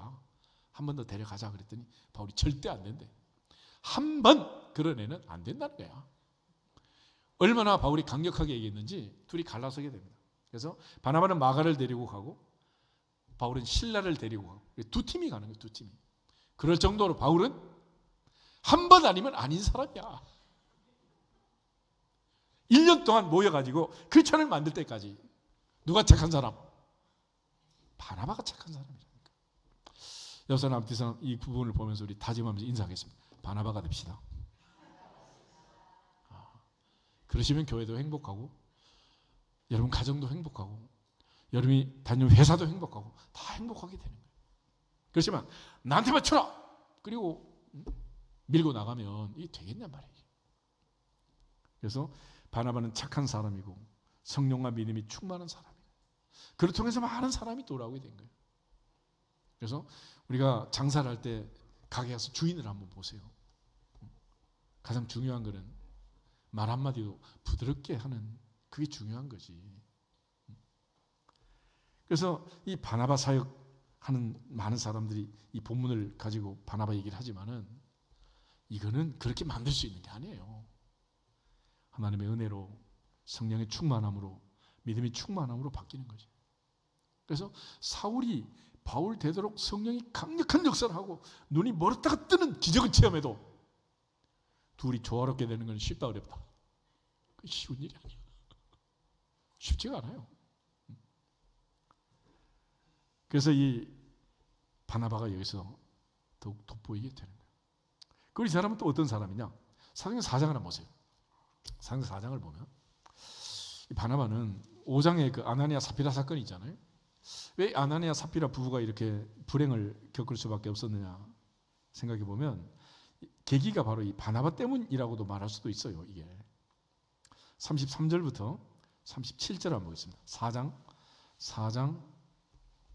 한 번 더 데려가자 그랬더니 바울이 절대 안 된대. 한 번 그런 애는 안 된다는 거야. 얼마나 바울이 강력하게 얘기했는지 둘이 갈라서게 됩니다. 그래서 바나바는 마가를 데리고 가고 바울은 실라를 데리고 가고 두 팀이 가는 거예요. 두 팀이. 그럴 정도로 바울은 한 번 아니면 아닌 사람이야. 1년 동안 모여가지고 크리스찬을 만들 때까지 누가 착한 사람? 바나바가 착한 사람이라니까. 옆 사람, 뒤 사람 이 부분을 보면서 우리 다짐하면서 인사하겠습니다. 바나바가 됩시다. 그러시면 교회도 행복하고 여러분 가정도 행복하고 여러분이 다니는 회사도 행복하고 다 행복하게 되는 거예요. 그렇지만 나한테 맞춰라! 그리고 밀고 나가면 이게 되겠냔 말이에요. 그래서 바나바는 착한 사람이고 성령과 믿음이 충만한 사람이에요. 그를 통해서 많은 사람이 돌아오게 된 거예요. 그래서 우리가 장사를 할 때 가게 가서 주인을 한번 보세요. 가장 중요한 거는 말 한마디도 부드럽게 하는 그게 중요한 거지. 그래서 이 바나바 사역하는 많은 사람들이 이 본문을 가지고 바나바 얘기를 하지만은 이거는 그렇게 만들 수 있는 게 아니에요. 하나님의 은혜로 성령의 충만함으로 믿음이 충만함으로 바뀌는 거죠. 그래서 사울이 바울 되도록 성령이 강력한 역사를 하고 눈이 멀었다가 뜨는 기적을 체험해도 둘이 조화롭게 되는 건 쉽다 어렵다? 쉬운 일이 아니에요. 쉽지가 않아요. 그래서 이 바나바가 여기서 더욱 돋보이게 되는 거예요. 그리고 이 사람은 또 어떤 사람이냐? 사도행전 4장 하나 보세요. 사도행전 4장을 보면 이 바나바는 5장에 그 아나니아 삽비라 사건이 있잖아요. 왜 아나니아 삽비라 부부가 이렇게 불행을 겪을 수밖에 없었느냐 생각해 보면 계기가 바로 이 바나바 때문이라고도 말할 수도 있어요. 이게 33절부터 37절 한번 보겠습니다. 4장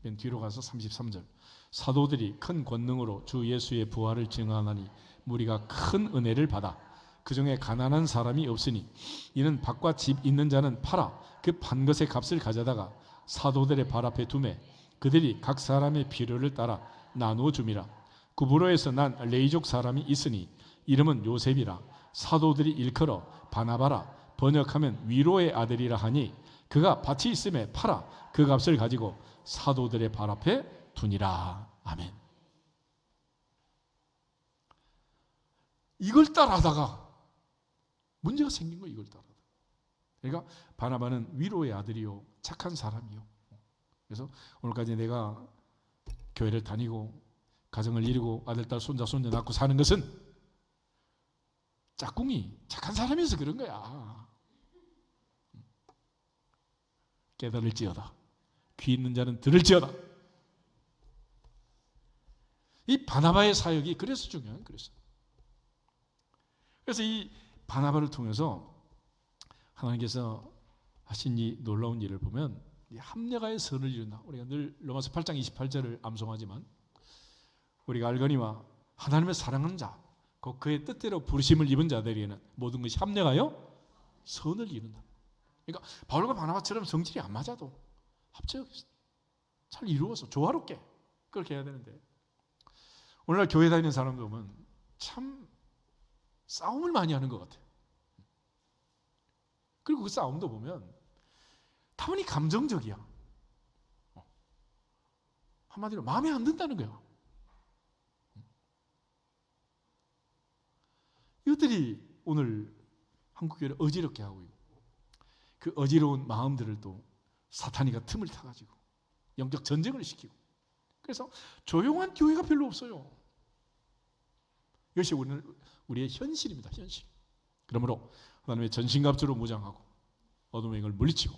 맨 뒤로 가서 33절. 사도들이 큰 권능으로 주 예수의 부활을 증언하니 무리가 큰 은혜를 받아 그 중에 가난한 사람이 없으니 이는 밭과 집 있는 자는 팔아 그 판 것의 값을 가져다가 사도들의 발 앞에 두매 그들이 각 사람의 필요를 따라 나누어 줌이라. 구브로에서 난 레이족 사람이 있으니 이름은 요셉이라. 사도들이 일컬어 바나바라 번역하면 위로의 아들이라 하니 그가 밭이 있음에 팔아 그 값을 가지고 사도들의 발 앞에 두니라. 아멘. 이걸 따라하다가 문제가 생긴 거예요. 이걸 따라하다가. 그러니까 바나바는 위로의 아들이요 착한 사람이요. 그래서 오늘까지 내가 교회를 다니고 가정을 이루고 아들, 딸, 손자, 손녀 낳고 사는 것은 짝꿍이 착한 사람이어서 그런 거야. 깨달을지어다. 귀 있는 자는 들을지어다. 이 바나바의 사역이 그래서 중요한 거예요. 그래서 이 바나바를 통해서 하나님께서 하신 이 놀라운 일을 보면 이 합력하여 선을 이룬다. 우리가 늘 로마서 8장 28절을 암송하지만 우리가 알거니와 하나님의 사랑하는 자, 곧 그의 뜻대로 부르심을 입은 자들에게는 모든 것이 합력하여 선을 이룬다. 그러니까 바울과 바나바처럼 성질이 안 맞아도 합쳐 잘 이루어서 조화롭게 그렇게 해야 되는데 오늘날 교회 다니는 사람들 보면 참 싸움을 많이 하는 것 같아요. 그리고 그 싸움도 보면 다분히 감정적이야. 한마디로 마음에 안 든다는 거야. 이것들이 오늘 한국교회를 어지럽게 하고 있고 그 어지러운 마음들을 또 사탄이가 틈을 타가지고 영적 전쟁을 시키고 그래서 조용한 교회가 별로 없어요. 이것이 우리의 현실입니다. 현실. 그러므로 하나님의 전신갑주로 무장하고 어둠의 영을 물리치고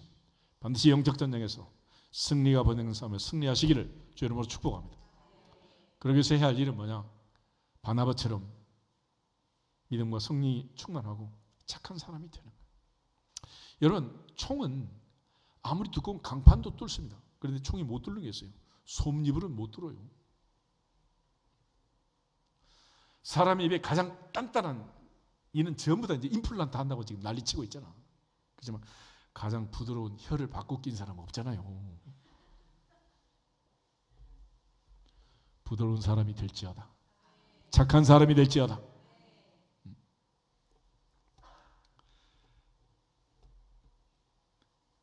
반드시 영적 전쟁에서 승리가 번영하는 싸움에 승리하시기를 주 이름으로 축복합니다. 그러기 위해서 해야 할 일은 뭐냐? 바나바처럼 믿음과 성리 충만하고 착한 사람이 되는 거예요. 여러분, 총은 아무리 두꺼운 강판도 뚫습니다. 그런데 총이 못 뚫는 게 있어요. 솜잎으로는 못 뚫어요. 사람 입에 가장 단단한 이는 전부 다 이제 임플란트 한다고 지금 난리치고 있잖아. 그렇지만 가장 부드러운 혀를 바꿔 낀 사람은 없잖아요. 부드러운 사람이 될지어다. 착한 사람이 될지어다.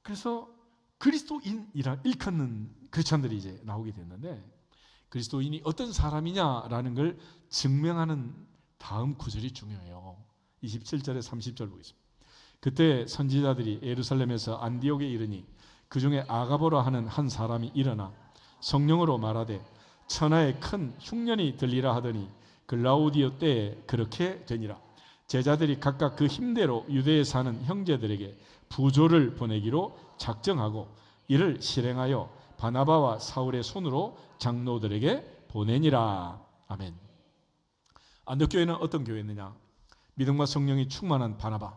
그래서 그리스도인이라 일컫는 크리스찬들이 이제 나오게 됐는데 그리스도인이 어떤 사람이냐라는 걸 증명하는 다음 구절이 중요해요. 27절에 30절 보겠습니다. 그때 선지자들이 예루살렘에서 안디옥에 이르니 그 중에 아가보라 하는 한 사람이 일어나 성령으로 말하되 천하에 큰 흉년이 들리라 하더니 글라우디오 때에 그렇게 되니라. 제자들이 각각 그 힘대로 유대에 사는 형제들에게 부조를 보내기로 작정하고 이를 실행하여 바나바와 사울의 손으로 장로들에게 보내니라. 아멘. 안디옥 교회는 어떤 교회였느냐? 믿음과 성령이 충만한 바나바.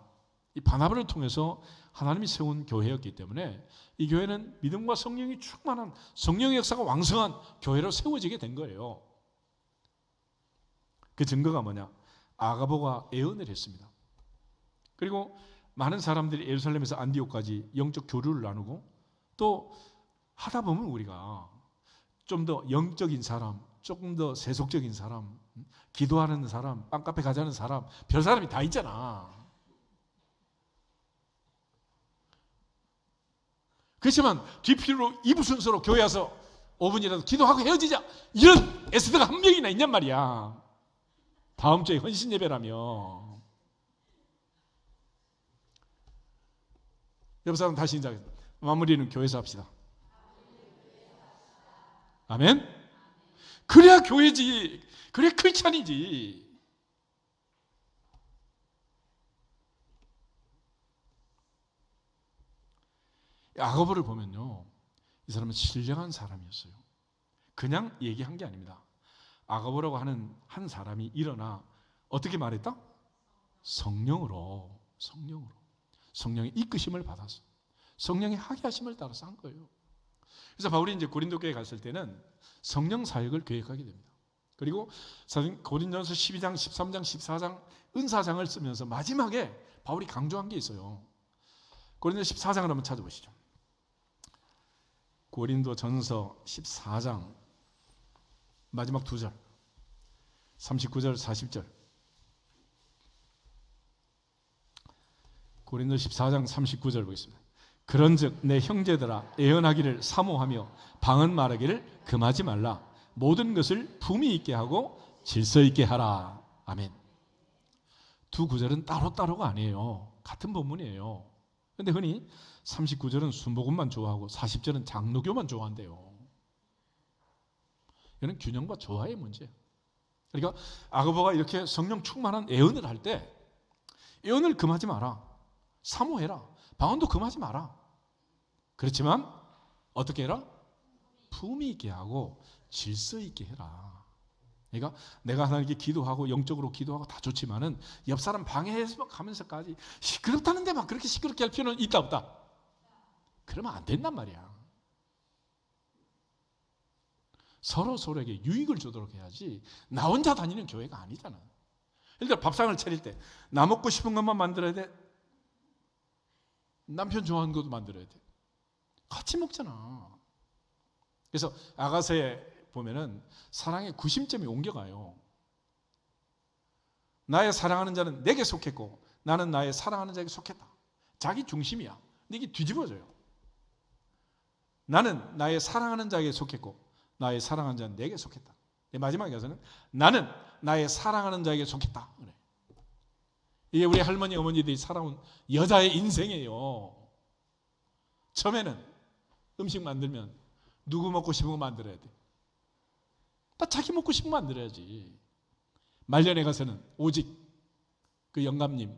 이 바나바를 통해서 하나님이 세운 교회였기 때문에 이 교회는 믿음과 성령이 충만한 성령의 역사가 왕성한 교회로 세워지게 된 거예요. 그 증거가 뭐냐? 아가보가 예언을 했습니다. 그리고 많은 사람들이 예루살렘에서 안디옥까지 영적 교류를 나누고 또 하다 보면 우리가 좀 더 영적인 사람, 조금 더 세속적인 사람, 기도하는 사람, 빵카페 가자는 사람, 별 사람이 다 있잖아. 그렇지만 뒤피로 이부 순서로 교회 와서 5분이라도 기도하고 헤어지자 이런 에스더가 한 명이나 있냔 말이야. 다음 주에 헌신 예배라며. 옆 사람 다시 인사하겠습니다. 마무리는 교회에서 합시다. 아멘. 그래야 교회지. 그래야 크리스찬이지. 야고보를 보면요, 이 사람은 신령한 사람이었어요. 그냥 얘기한 게 아닙니다. 야고보라고 하는 한 사람이 일어나 어떻게 말했다? 성령으로 성령의 이끄심을 받아서 성령의 하게 하심을 따라서 한 거예요. 그래서 바울이 이제 고린도 교회에 갔을 때는 성령 사역을 계획하게 됩니다. 그리고 고린도전서 12장, 13장, 14장 은사장을 쓰면서 마지막에 바울이 강조한 게 있어요. 고린도 14장을 한번 찾아보시죠. 고린도전서 14장 마지막 2절 39절 40절 고린도 14장 39절 보겠습니다. 그런즉 내 형제들아 애언하기를 사모하며 방언 말하기를 금하지 말라. 모든 것을 품위 있게 하고 질서 있게 하라. 아멘. 두 구절은 따로따로가 아니에요. 같은 본문이에요. 그런데 흔히 39절은 순복음만 좋아하고 40절은 장로교만 좋아한대요. 이거는 균형과 조화의 문제예요. 그러니까 야고보가 이렇게 성령 충만한 애언을 할 때 애언을 금하지 마라. 사모해라. 방언도 금하지 마라. 그렇지만 어떻게 해라? 품위 있게 하고 질서 있게 해라. 그러니까 내가 하나님께 기도하고 영적으로 기도하고 다 좋지만은 옆 사람 방해해서 가면서까지 시끄럽다는데 막 그렇게 시끄럽게 할 필요는 있다 없다? 그러면 안 된단 말이야. 서로에게 유익을 주도록 해야지 나 혼자 다니는 교회가 아니잖아. 그러니까 밥상을 차릴 때 나 먹고 싶은 것만 만들어야 돼? 남편 좋아하는 것도 만들어야 돼? 같이 먹잖아. 그래서 아가서에 보면은 사랑의 구심점이 옮겨가요. 나의 사랑하는 자는 내게 속했고 나는 나의 사랑하는 자에게 속했다. 자기 중심이야. 근데 이게 뒤집어져요. 나는 나의 사랑하는 자에게 속했고 나의 사랑하는 자는 내게 속했다. 마지막에 가서는 나는 나의 사랑하는 자에게 속했다. 그래. 이게 우리 할머니 어머니들이 살아온 여자의 인생이에요. 처음에는 음식 만들면 누구 먹고 싶은 거 만들어야 돼. 다 자기 먹고 싶은 거 만들어야지. 말년에 가서는 오직 그 영감님,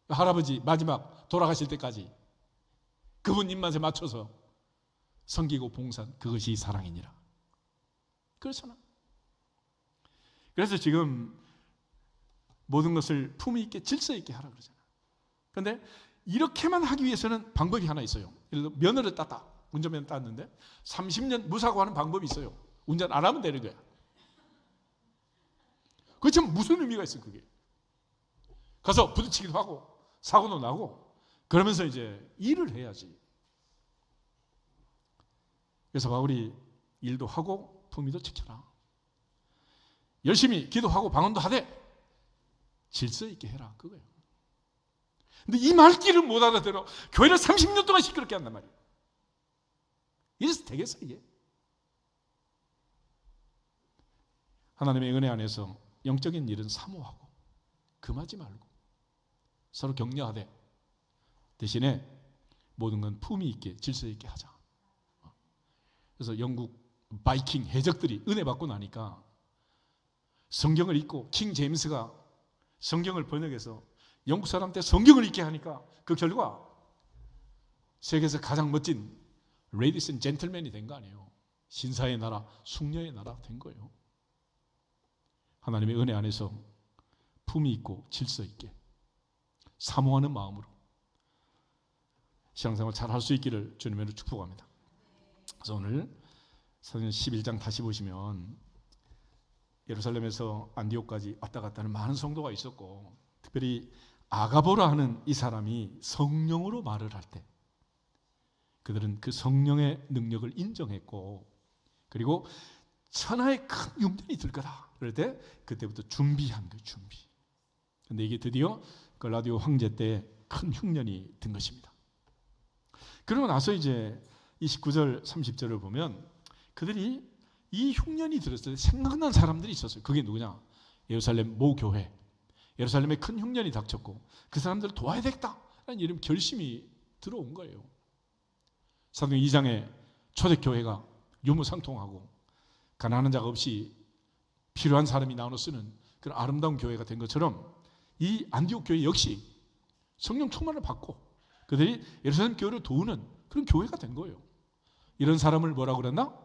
그 할아버지 마지막 돌아가실 때까지 그분 입맛에 맞춰서 섬기고 봉사한 그것이 사랑이니라. 그렇잖아. 그래서 지금 모든 것을 품위 있게 질서 있게 하라 그러잖아. 그런데 이렇게만 하기 위해서는 방법이 하나 있어요. 예를 들어 면허를 땄다. 운전면허 땄는데 30년 무사고 하는 방법이 있어요. 운전 안 하면 되는 거야. 그게 참 무슨 의미가 있어 그게. 가서 부딪히기도 하고 사고도 나고 그러면서 이제 일을 해야지. 그래서 바울이 일도 하고 품위도 지켜라. 열심히 기도하고 방언도 하되 질서 있게 해라 그거예요. 근데 이 말귀를 못 알아들어 교회를 30년 동안 시끄럽게 한단 말이에요. 이래서 되겠어 이게? 하나님의 은혜 안에서 영적인 일은 사모하고 금하지 말고 서로 격려하되 대신에 모든 건 품위 있게 질서 있게 하자. 그래서 영국 바이킹 해적들이 은혜 받고 나니까 성경을 읽고 킹 제임스가 성경을 번역해서 영국 사람 때 성경을 읽게 하니까 그 결과 세계에서 가장 멋진 레이디스 앤 젠틀맨이 된 거 아니에요. 신사의 나라, 숙녀의 나라 된 거예요. 하나님의 은혜 안에서 품위 있고 질서 있게 사모하는 마음으로 신앙생활 잘 할 수 있기를 주님으로 축복합니다. 그래서 오늘 사도행전 11장 다시 보시면 예루살렘에서 안디옥까지 왔다 갔다 하는 많은 성도가 있었고 특별히 아가보라 하는 이 사람이 성령으로 말을 할 때 그들은 그 성령의 능력을 인정했고 그리고 천하의 큰 흉년이 들 거다. 그럴 때 그때부터 준비한 거예요. 준비. 그런데 이게 드디어 글라디오 황제 때 큰 흉년이 든 것입니다. 그러고 나서 이제 29절 30절을 보면 그들이 이 흉년이 들었을 때 생각난 사람들이 있었어요. 그게 누구냐? 예루살렘 모교회. 예루살렘에 큰 흉년이 닥쳤고 그 사람들을 도와야 되겠다라는 이런 결심이 들어온 거예요. 사도행 2장에 초대교회가 유무상통하고 가난한 자가 없이 필요한 사람이 나눠 쓰는 그런 아름다운 교회가 된 것처럼 이 안디옥 교회 역시 성령 충만을 받고 그들이 예루살렘 교회를 도우는 그런 교회가 된 거예요. 이런 사람을 뭐라고 그랬나?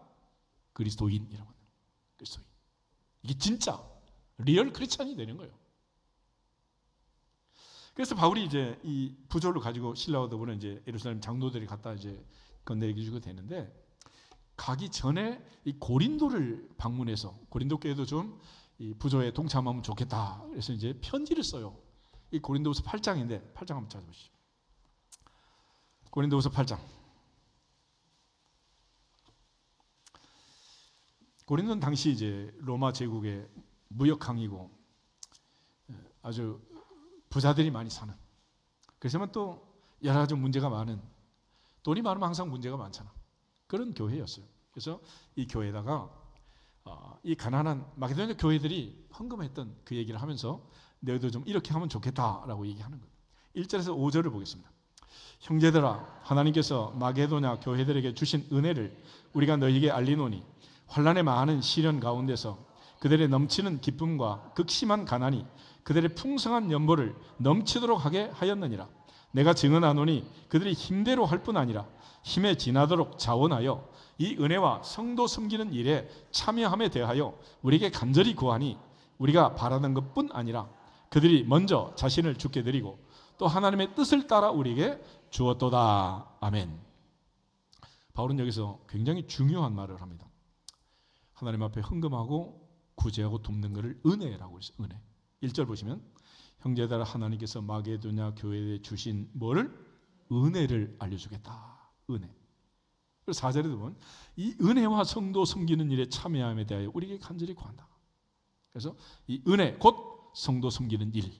그리스도인이라고 합니다. 그리스도인. 이게 진짜 리얼 크리스찬이 되는 거예요. 그래서 바울이 이제 이 부조를 가지고 신라와 더불어 이제 예루살렘 장로들이 갖다 이제 건네주게 되는데, 가기 전에 이 고린도를 방문해서 고린도 교회도 좀 이 부조에 동참하면 좋겠다. 그래서 이제 편지를 써요. 이 고린도후서 8장인데 8장 한번 찾아보시죠. 고린도후서 8장. 고린도는 당시 이제 로마 제국의 무역항이고 아주 부자들이 많이 사는, 그렇지만 또 여러 가지 문제가 많은, 돈이 많으면 항상 문제가 많잖아, 그런 교회였어요. 그래서 이 교회에다가 이 가난한 마게도냐 교회들이 헌금했던 그 얘기를 하면서 너희도 좀 이렇게 하면 좋겠다라고 얘기하는 거예요. 1절에서 5절을 보겠습니다. 형제들아, 하나님께서 마게도냐 교회들에게 주신 은혜를 우리가 너희에게 알리노니 환난의 많은 시련 가운데서 그들의 넘치는 기쁨과 극심한 가난이 그들의 풍성한 연보를 넘치도록 하게 하였느니라. 내가 증언하노니 그들이 힘대로 할 뿐 아니라 힘에 지나도록 자원하여 이 은혜와 성도 섬기는 일에 참여함에 대하여 우리에게 간절히 구하니 우리가 바라는 것뿐 아니라 그들이 먼저 자신을 주께 드리고 또 하나님의 뜻을 따라 우리에게 주었도다. 아멘. 바울은 여기서 굉장히 중요한 말을 합니다. 하나님 앞에 헌금하고 구제하고 돕는 것을 은혜라고 했어요. 은혜. 1절 보시면 형제들아, 하나님께서 마게도냐 교회에 주신 뭐를? 은혜를 알려주겠다. 은혜. 그리고 4절에도 보면 이 은혜와 성도 섬기는 일에 참여함에 대하여 우리에게 간절히 구한다. 그래서 이 은혜 곧 성도 섬기는 일.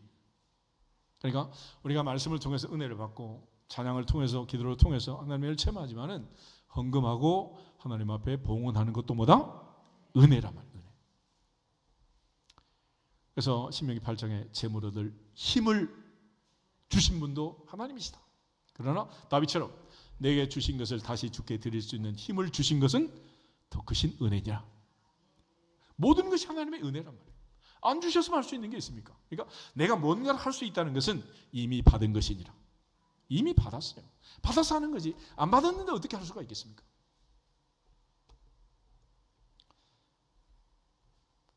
그러니까 우리가 말씀을 통해서 은혜를 받고 찬양을 통해서 기도를 통해서 하나님을 체험하지만은 헌금하고 하나님 앞에 봉헌하는 것도 뭐다? 은혜란 말이에요. 은혜. 그래서 신명기 8장에 재물 얻을 힘을 주신 분도 하나님이시다. 그러나 다윗처럼 내게 주신 것을 다시 주께 드릴 수 있는 힘을 주신 것은 더 크신 은혜냐. 모든 것이 하나님의 은혜란 말이에요. 안 주셨으면 할 수 있는 게 있습니까? 그러니까 내가 뭔가를 할 수 있다는 것은 이미 받은 것이니라. 이미 받았어요. 받아서 하는 거지. 안 받았는데 어떻게 할 수가 있겠습니까?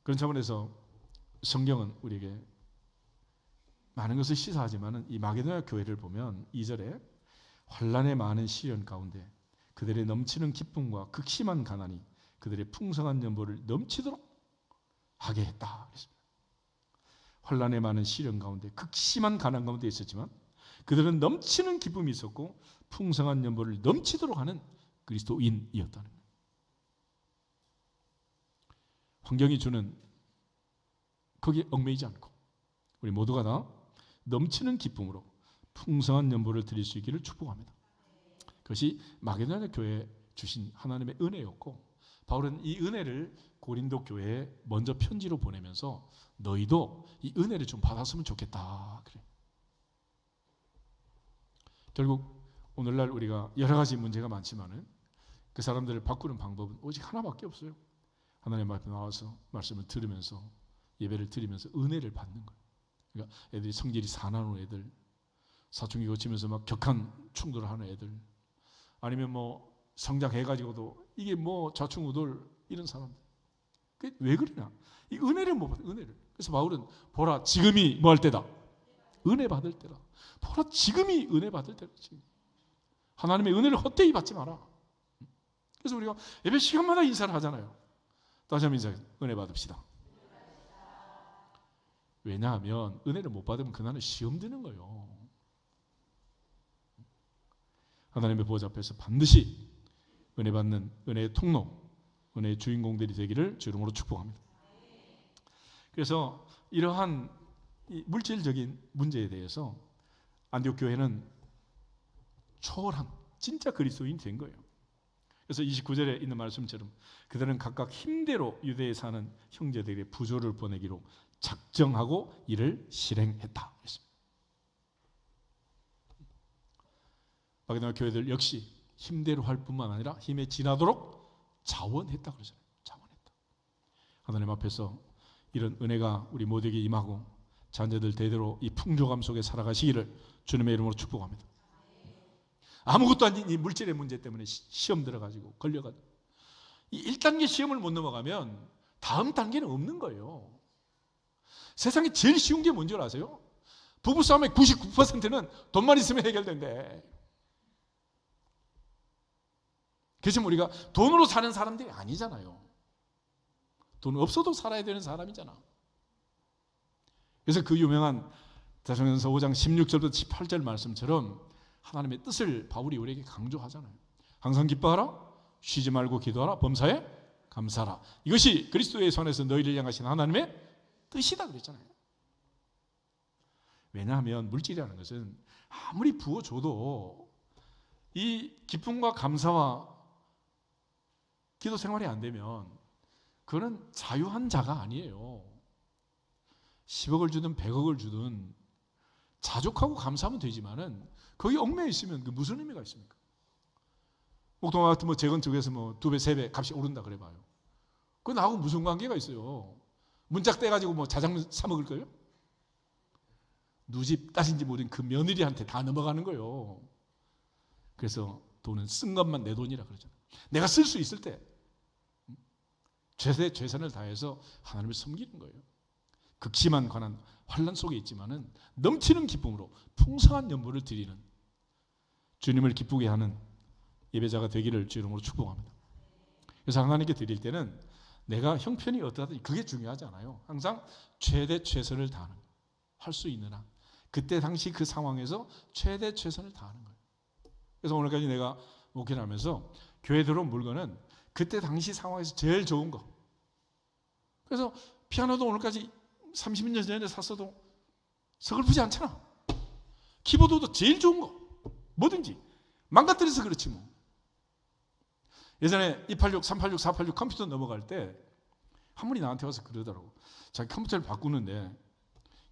그런 차원에서 성경은 우리에게 많은 것을 시사하지만 이 마게도냐 교회를 보면 2절에 환난의 많은 시련 가운데 그들의 넘치는 기쁨과 극심한 가난이 그들의 풍성한 연보를 넘치도록 하게 했다. 환난의 많은 시련 가운데 극심한 가난 가운데 있었지만 그들은 넘치는 기쁨이 있었고 풍성한 연보를 넘치도록 하는 그리스도인이었다는 거예요. 환경이 주는 거기에 얽매이지 않고 우리 모두가 다 넘치는 기쁨으로 풍성한 연보를 드릴 수 있기를 축복합니다. 그것이 마게도냐 교회에 주신 하나님의 은혜였고, 바울은 이 은혜를 고린도 교회에 먼저 편지로 보내면서 너희도 이 은혜를 좀 받았으면 좋겠다. 그래. 결국 오늘날 우리가 여러 가지 문제가 많지만은 그 사람들을 바꾸는 방법은 오직 하나밖에 없어요. 하나님 앞에 나와서 말씀을 들으면서 예배를 드리면서 은혜를 받는 거예요. 그러니까 애들이 성질이 사나운 애들, 사춘기 거치면서 막 격한 충돌을 하는 애들, 아니면 뭐 성장해가지고도 이게 뭐 좌충우돌 이런 사람들. 그게 왜 그러냐? 이 은혜를 못 받아. 은혜를. 그래서 바울은 보라 지금이 뭐 할 때다? 은혜 받을 때다. 보라 지금이 은혜 받을 때다. 지금. 하나님의 은혜를 헛되이 받지 마라. 그래서 우리가 예배 시간마다 인사를 하잖아요. 다시 한번 인사해요. 은혜 받읍시다. 왜냐하면 은혜를 못 받으면 그날은 시험 드는 거예요. 하나님의 보좌 앞에서 반드시 은혜 받는 은혜의 통로, 은혜의 주인공들이 되기를 주 이름으로 축복합니다. 그래서 이러한 이 물질적인 문제에 대해서 안디옥 교회는 초월한 진짜 그리스도인이 된 거예요. 그래서 29절에 있는 말씀처럼 그들은 각각 힘대로 유대에 사는 형제들에게 부조를 보내기로 작정하고 이를 실행했다. 마게도냐 교회들 역시 힘대로 할 뿐만 아니라 힘에 지나도록 자원했다 그러잖아요. 자원했다. 하나님 앞에서 이런 은혜가 우리 모두에게 임하고 자녀들 대대로 이 풍족함 속에 살아가시기를 주님의 이름으로 축복합니다. 아무것도 아닌 이 물질의 문제 때문에 시험 들어가지고 걸려가지고 이 1단계 시험을 못 넘어가면 다음 단계는 없는 거예요. 세상에 제일 쉬운 게 뭔지 아세요? 부부싸움의 99%는 돈만 있으면 해결된대. 그래서 우리가 돈으로 사는 사람들이 아니잖아요. 돈 없어도 살아야 되는 사람이잖아. 그래서 그 유명한 데살로니가서 5장 16절부터 18절 말씀처럼 하나님의 뜻을 바울이 우리에게 강조하잖아요. 항상 기뻐하라, 쉬지 말고 기도하라, 범사에 감사하라. 이것이 그리스도의 손에서 너희를 향하신 하나님의 뜻이다 그랬잖아요. 왜냐하면 물질이라는 것은 아무리 부어줘도 이 기쁨과 감사와 기도 생활이 안 되면 그거는 자유한 자가 아니에요. 10억을 주든 100억을 주든 자족하고 감사하면 되지만은 거기 얽매여 있으면 그 무슨 의미가 있습니까? 목동아 같은 뭐 재건축에서 뭐 2배, 3배 값이 오른다 그래 봐요. 그거 나하고 무슨 관계가 있어요? 문짝 떼가지고 뭐 자장면 사 먹을 거예요? 누집 딸인지 모르는 그 며느리한테 다 넘어가는 거예요. 그래서 돈은 쓴 것만 내 돈이라 그러잖아요. 내가 쓸 수 있을 때 최선을 다해서 하나님을 섬기는 거예요. 극심한 관한 환난 속에 있지만은 넘치는 기쁨으로 풍성한 연보를 드리는 주님을 기쁘게 하는 예배자가 되기를 주 이름으로 축복합니다. 그래서 하나님께 드릴 때는 내가 형편이 어떠하든지 그게 중요하지 않아요. 항상 최대 최선을 다하는 거예요. 할 수 있는 한 그때 당시 그 상황에서 최대 최선을 다하는 거예요. 그래서 오늘까지 내가 목회를 하면서 교회 들어온 물건은 그때 당시 상황에서 제일 좋은 거. 그래서 피아노도 오늘까지 30년 전에 샀어도 서글프지 않잖아. 키보드도 제일 좋은 거. 뭐든지 망가뜨려서 그렇지 뭐. 예전에 286, 386, 486 컴퓨터 넘어갈 때 한 분이 나한테 와서 그러더라고. 자기 컴퓨터를 바꾸는데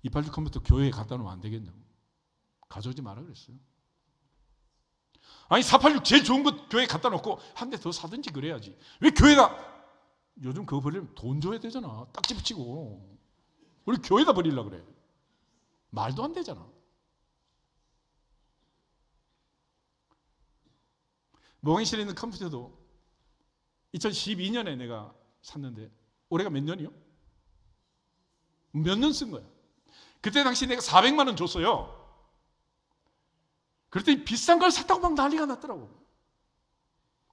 286 컴퓨터 교회에 갖다 놓으면 안 되겠냐고. 가져오지 마라 그랬어요. 아니 486 제일 좋은 거 교회에 갖다 놓고 한 대 더 사든지 그래야지. 왜 교회가 요즘 그거 버리면 돈 줘야 되잖아. 딱지 붙이고. 우리 교회다 버리려고 그래. 말도 안 되잖아. 모강실에 있는 컴퓨터도 2012년에 내가 샀는데 올해가 몇 년이요? 몇 년 쓴 거야. 그때 당시 내가 400만 원 줬어요. 그랬더니 비싼 걸 샀다고 막 난리가 났더라고.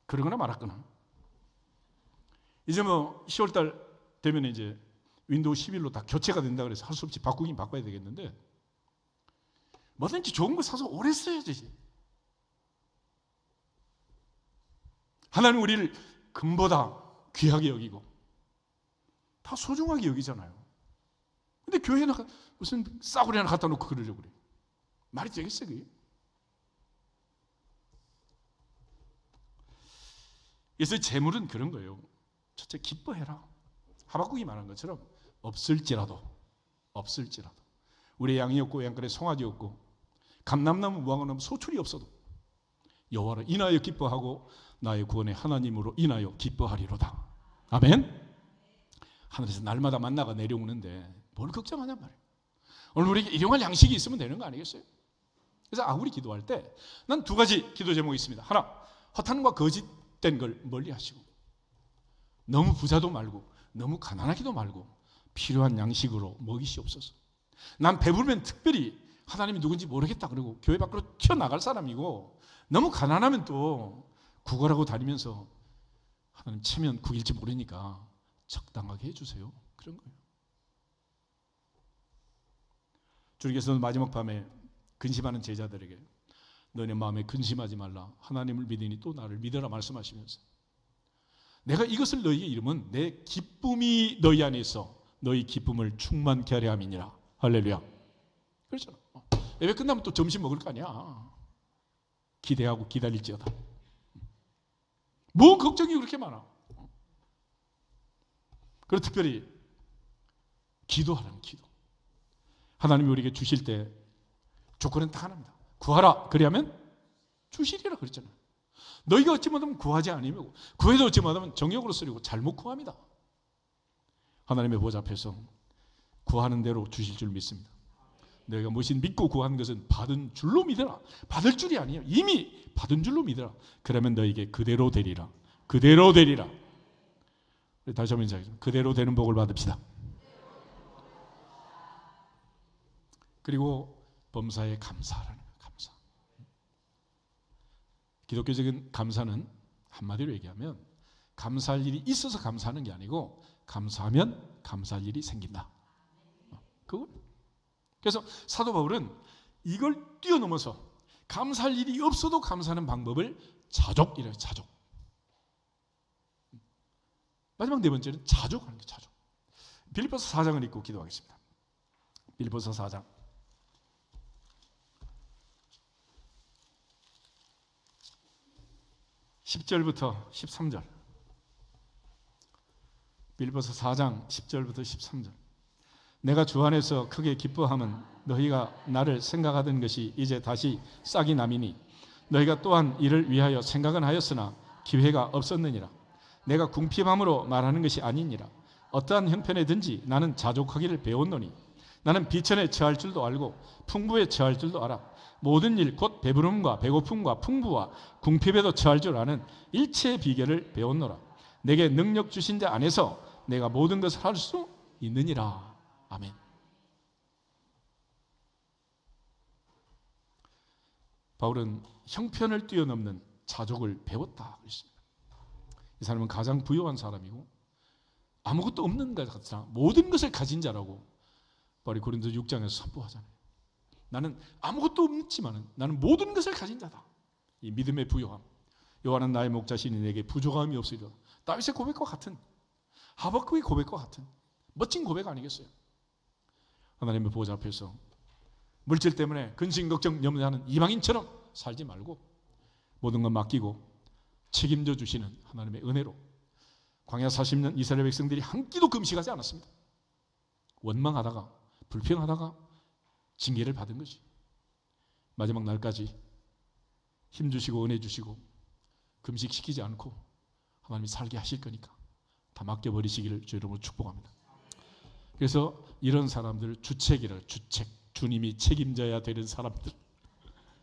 그러거나 말았거나. 이제 뭐 10월달 되면 이제 윈도우 11로 다 교체가 된다 그래서 할 수 없이 바꾸긴 바꿔야 되겠는데 뭐든지 좋은 거 사서 오래 써야지. 하나님 우리를 금보다 귀하게 여기고 다 소중하게 여기잖아요. 근데 교회에 무슨 싸구리 하나 갖다 놓고 그러려고 그래. 말이 되겠어요 그게? 그래서 재물은 그런 거예요. 첫째 기뻐해라. 하박국이 말한 것처럼 없을지라도 우리 양이 없고 양간에 송아지 없고 감람나무 무화과 나무 소출이 없어도 여호와를 인하여 기뻐하고 나의 구원의 하나님으로 인하여 기뻐하리로다. 아멘. 하늘에서 날마다 만나가 내려오는데 뭘 걱정하냔 말이에요. 오늘 우리에게 일용할 양식이 있으면 되는 거 아니겠어요? 그래서 아무리 기도할 때 난 두 가지 기도 제목이 있습니다. 하나, 허탄과 거짓된 걸 멀리 하시고 너무 부자도 말고 너무 가난하기도 말고 필요한 양식으로 먹이시옵소서. 난 배부르면 특별히 하나님이 누군지 모르겠다 그러고 교회 밖으로 튀어나갈 사람이고 너무 가난하면 또 구걸하고 다니면서 하나님 체면 구길지 모르니까 적당하게 해주세요. 그런 거예요. 주님께서는 마지막 밤에 근심하는 제자들에게 너네 마음에 근심하지 말라. 하나님을 믿으니 또 나를 믿어라 말씀하시면서 내가 이것을 너희에게 이름은 내 기쁨이 너희 안에 있어 너희 기쁨을 충만케 하려 함이니라. 할렐루야. 그렇잖아. 예배 끝나면 또 점심 먹을 거 아니야. 기대하고 기다릴지어다. 뭐 걱정이 그렇게 많아. 그리고 특별히 기도하라는 기도. 하나님이 우리에게 주실 때 조건은 딱 하나입니다. 구하라. 그리하면 주시리라 그랬잖아요. 너희가 어찌 못하면 구하지 아니하고 구해도 어찌 못하면 정욕으로 쓰려고 잘못 구합니다. 하나님의 보좌 앞에서 구하는 대로 주실 줄 믿습니다. 너희가 무엇인 믿고 구하는 것은 받은 줄로 믿어라. 받을 줄이 아니에요. 이미 받은 줄로 믿어라. 그러면 너에게 그대로 되리라. 그대로 되리라. 다시 한번 인사하겠습니다. 그대로 되는 복을 받읍시다. 그리고 범사에 감사하라는 거예요. 감사. 기독교적인 감사는 한마디로 얘기하면 감사할 일이 있어서 감사하는 게 아니고 감사하면 감사할 일이 생긴다. 그거. 그래서 사도 바울은 이걸 뛰어넘어서 감사할 일이 없어도 감사하는 방법을 자족이래요. 자족. 마지막 네 번째는 자족하는 게 자족. 빌립보서 4장을 읽고 기도하겠습니다. 빌립보서 4장 10절부터 13절. 빌립보서 4장 10절부터 13절. 내가 주 안에서 크게 기뻐함은 너희가 나를 생각하던 것이 이제 다시 싹이 남이니 너희가 또한 이를 위하여 생각은 하였으나 기회가 없었느니라. 내가 궁핍함으로 말하는 것이 아니니라. 어떠한 형편에든지 나는 자족하기를 배웠노니 나는 비천에 처할 줄도 알고 풍부에 처할 줄도 알아. 모든 일 곧 배부름과 배고픔과 풍부와 궁핍에도 처할 줄 아는 일체의 비결을 배웠노라. 내게 능력 주신 자 안에서 내가 모든 것을 할 수 있느니라. 아멘. 바울은 형편을 뛰어넘는 자족을 배웠다 그랬습니다. 이 사람은 가장 부유한 사람이고 아무것도 없는 것 같으나 모든 것을 가진 자라고 바울이 고린도 6장에서 선포하잖아요. 나는 아무것도 없지만 나는 모든 것을 가진 자다. 이 믿음의 부요함. 여호와는 나의 목자시니 내게 부족함이 없으리라. 다윗의 고백과 같은, 하박국의 고백과 같은 멋진 고백 아니겠어요? 하나님의 보좌 앞에서 물질 때문에 근심 걱정 염려하는 이방인처럼 살지 말고 모든 것 맡기고 책임져 주시는 하나님의 은혜로 광야 40년 이스라엘 백성들이 한 끼도 금식하지 않았습니다. 원망하다가 불평하다가 징계를 받은 것이 마지막 날까지 힘 주시고 은혜 주시고 금식시키지 않고 하나님이 살게 하실 거니까 다 맡겨버리시기를 주 이름으로 축복합니다. 그래서 이런 사람들을 주책이라. 주책. 주님이 책임져야 되는 사람들.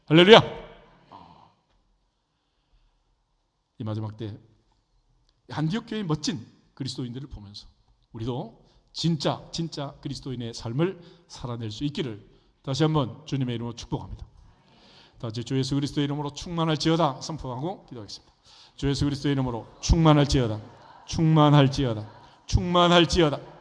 할렐루야. 이 마지막 때 안디옥 교회의 멋진 그리스도인들을 보면서 우리도 진짜 그리스도인의 삶을 살아낼 수 있기를 다시 한번 주님의 이름으로 축복합니다. 다시 주 예수 그리스도의 이름으로 충만할지어다 선포하고 기도하겠습니다. 주 예수 그리스도의 이름으로 충만할지어다. 충만할지어다. 충만할지어다.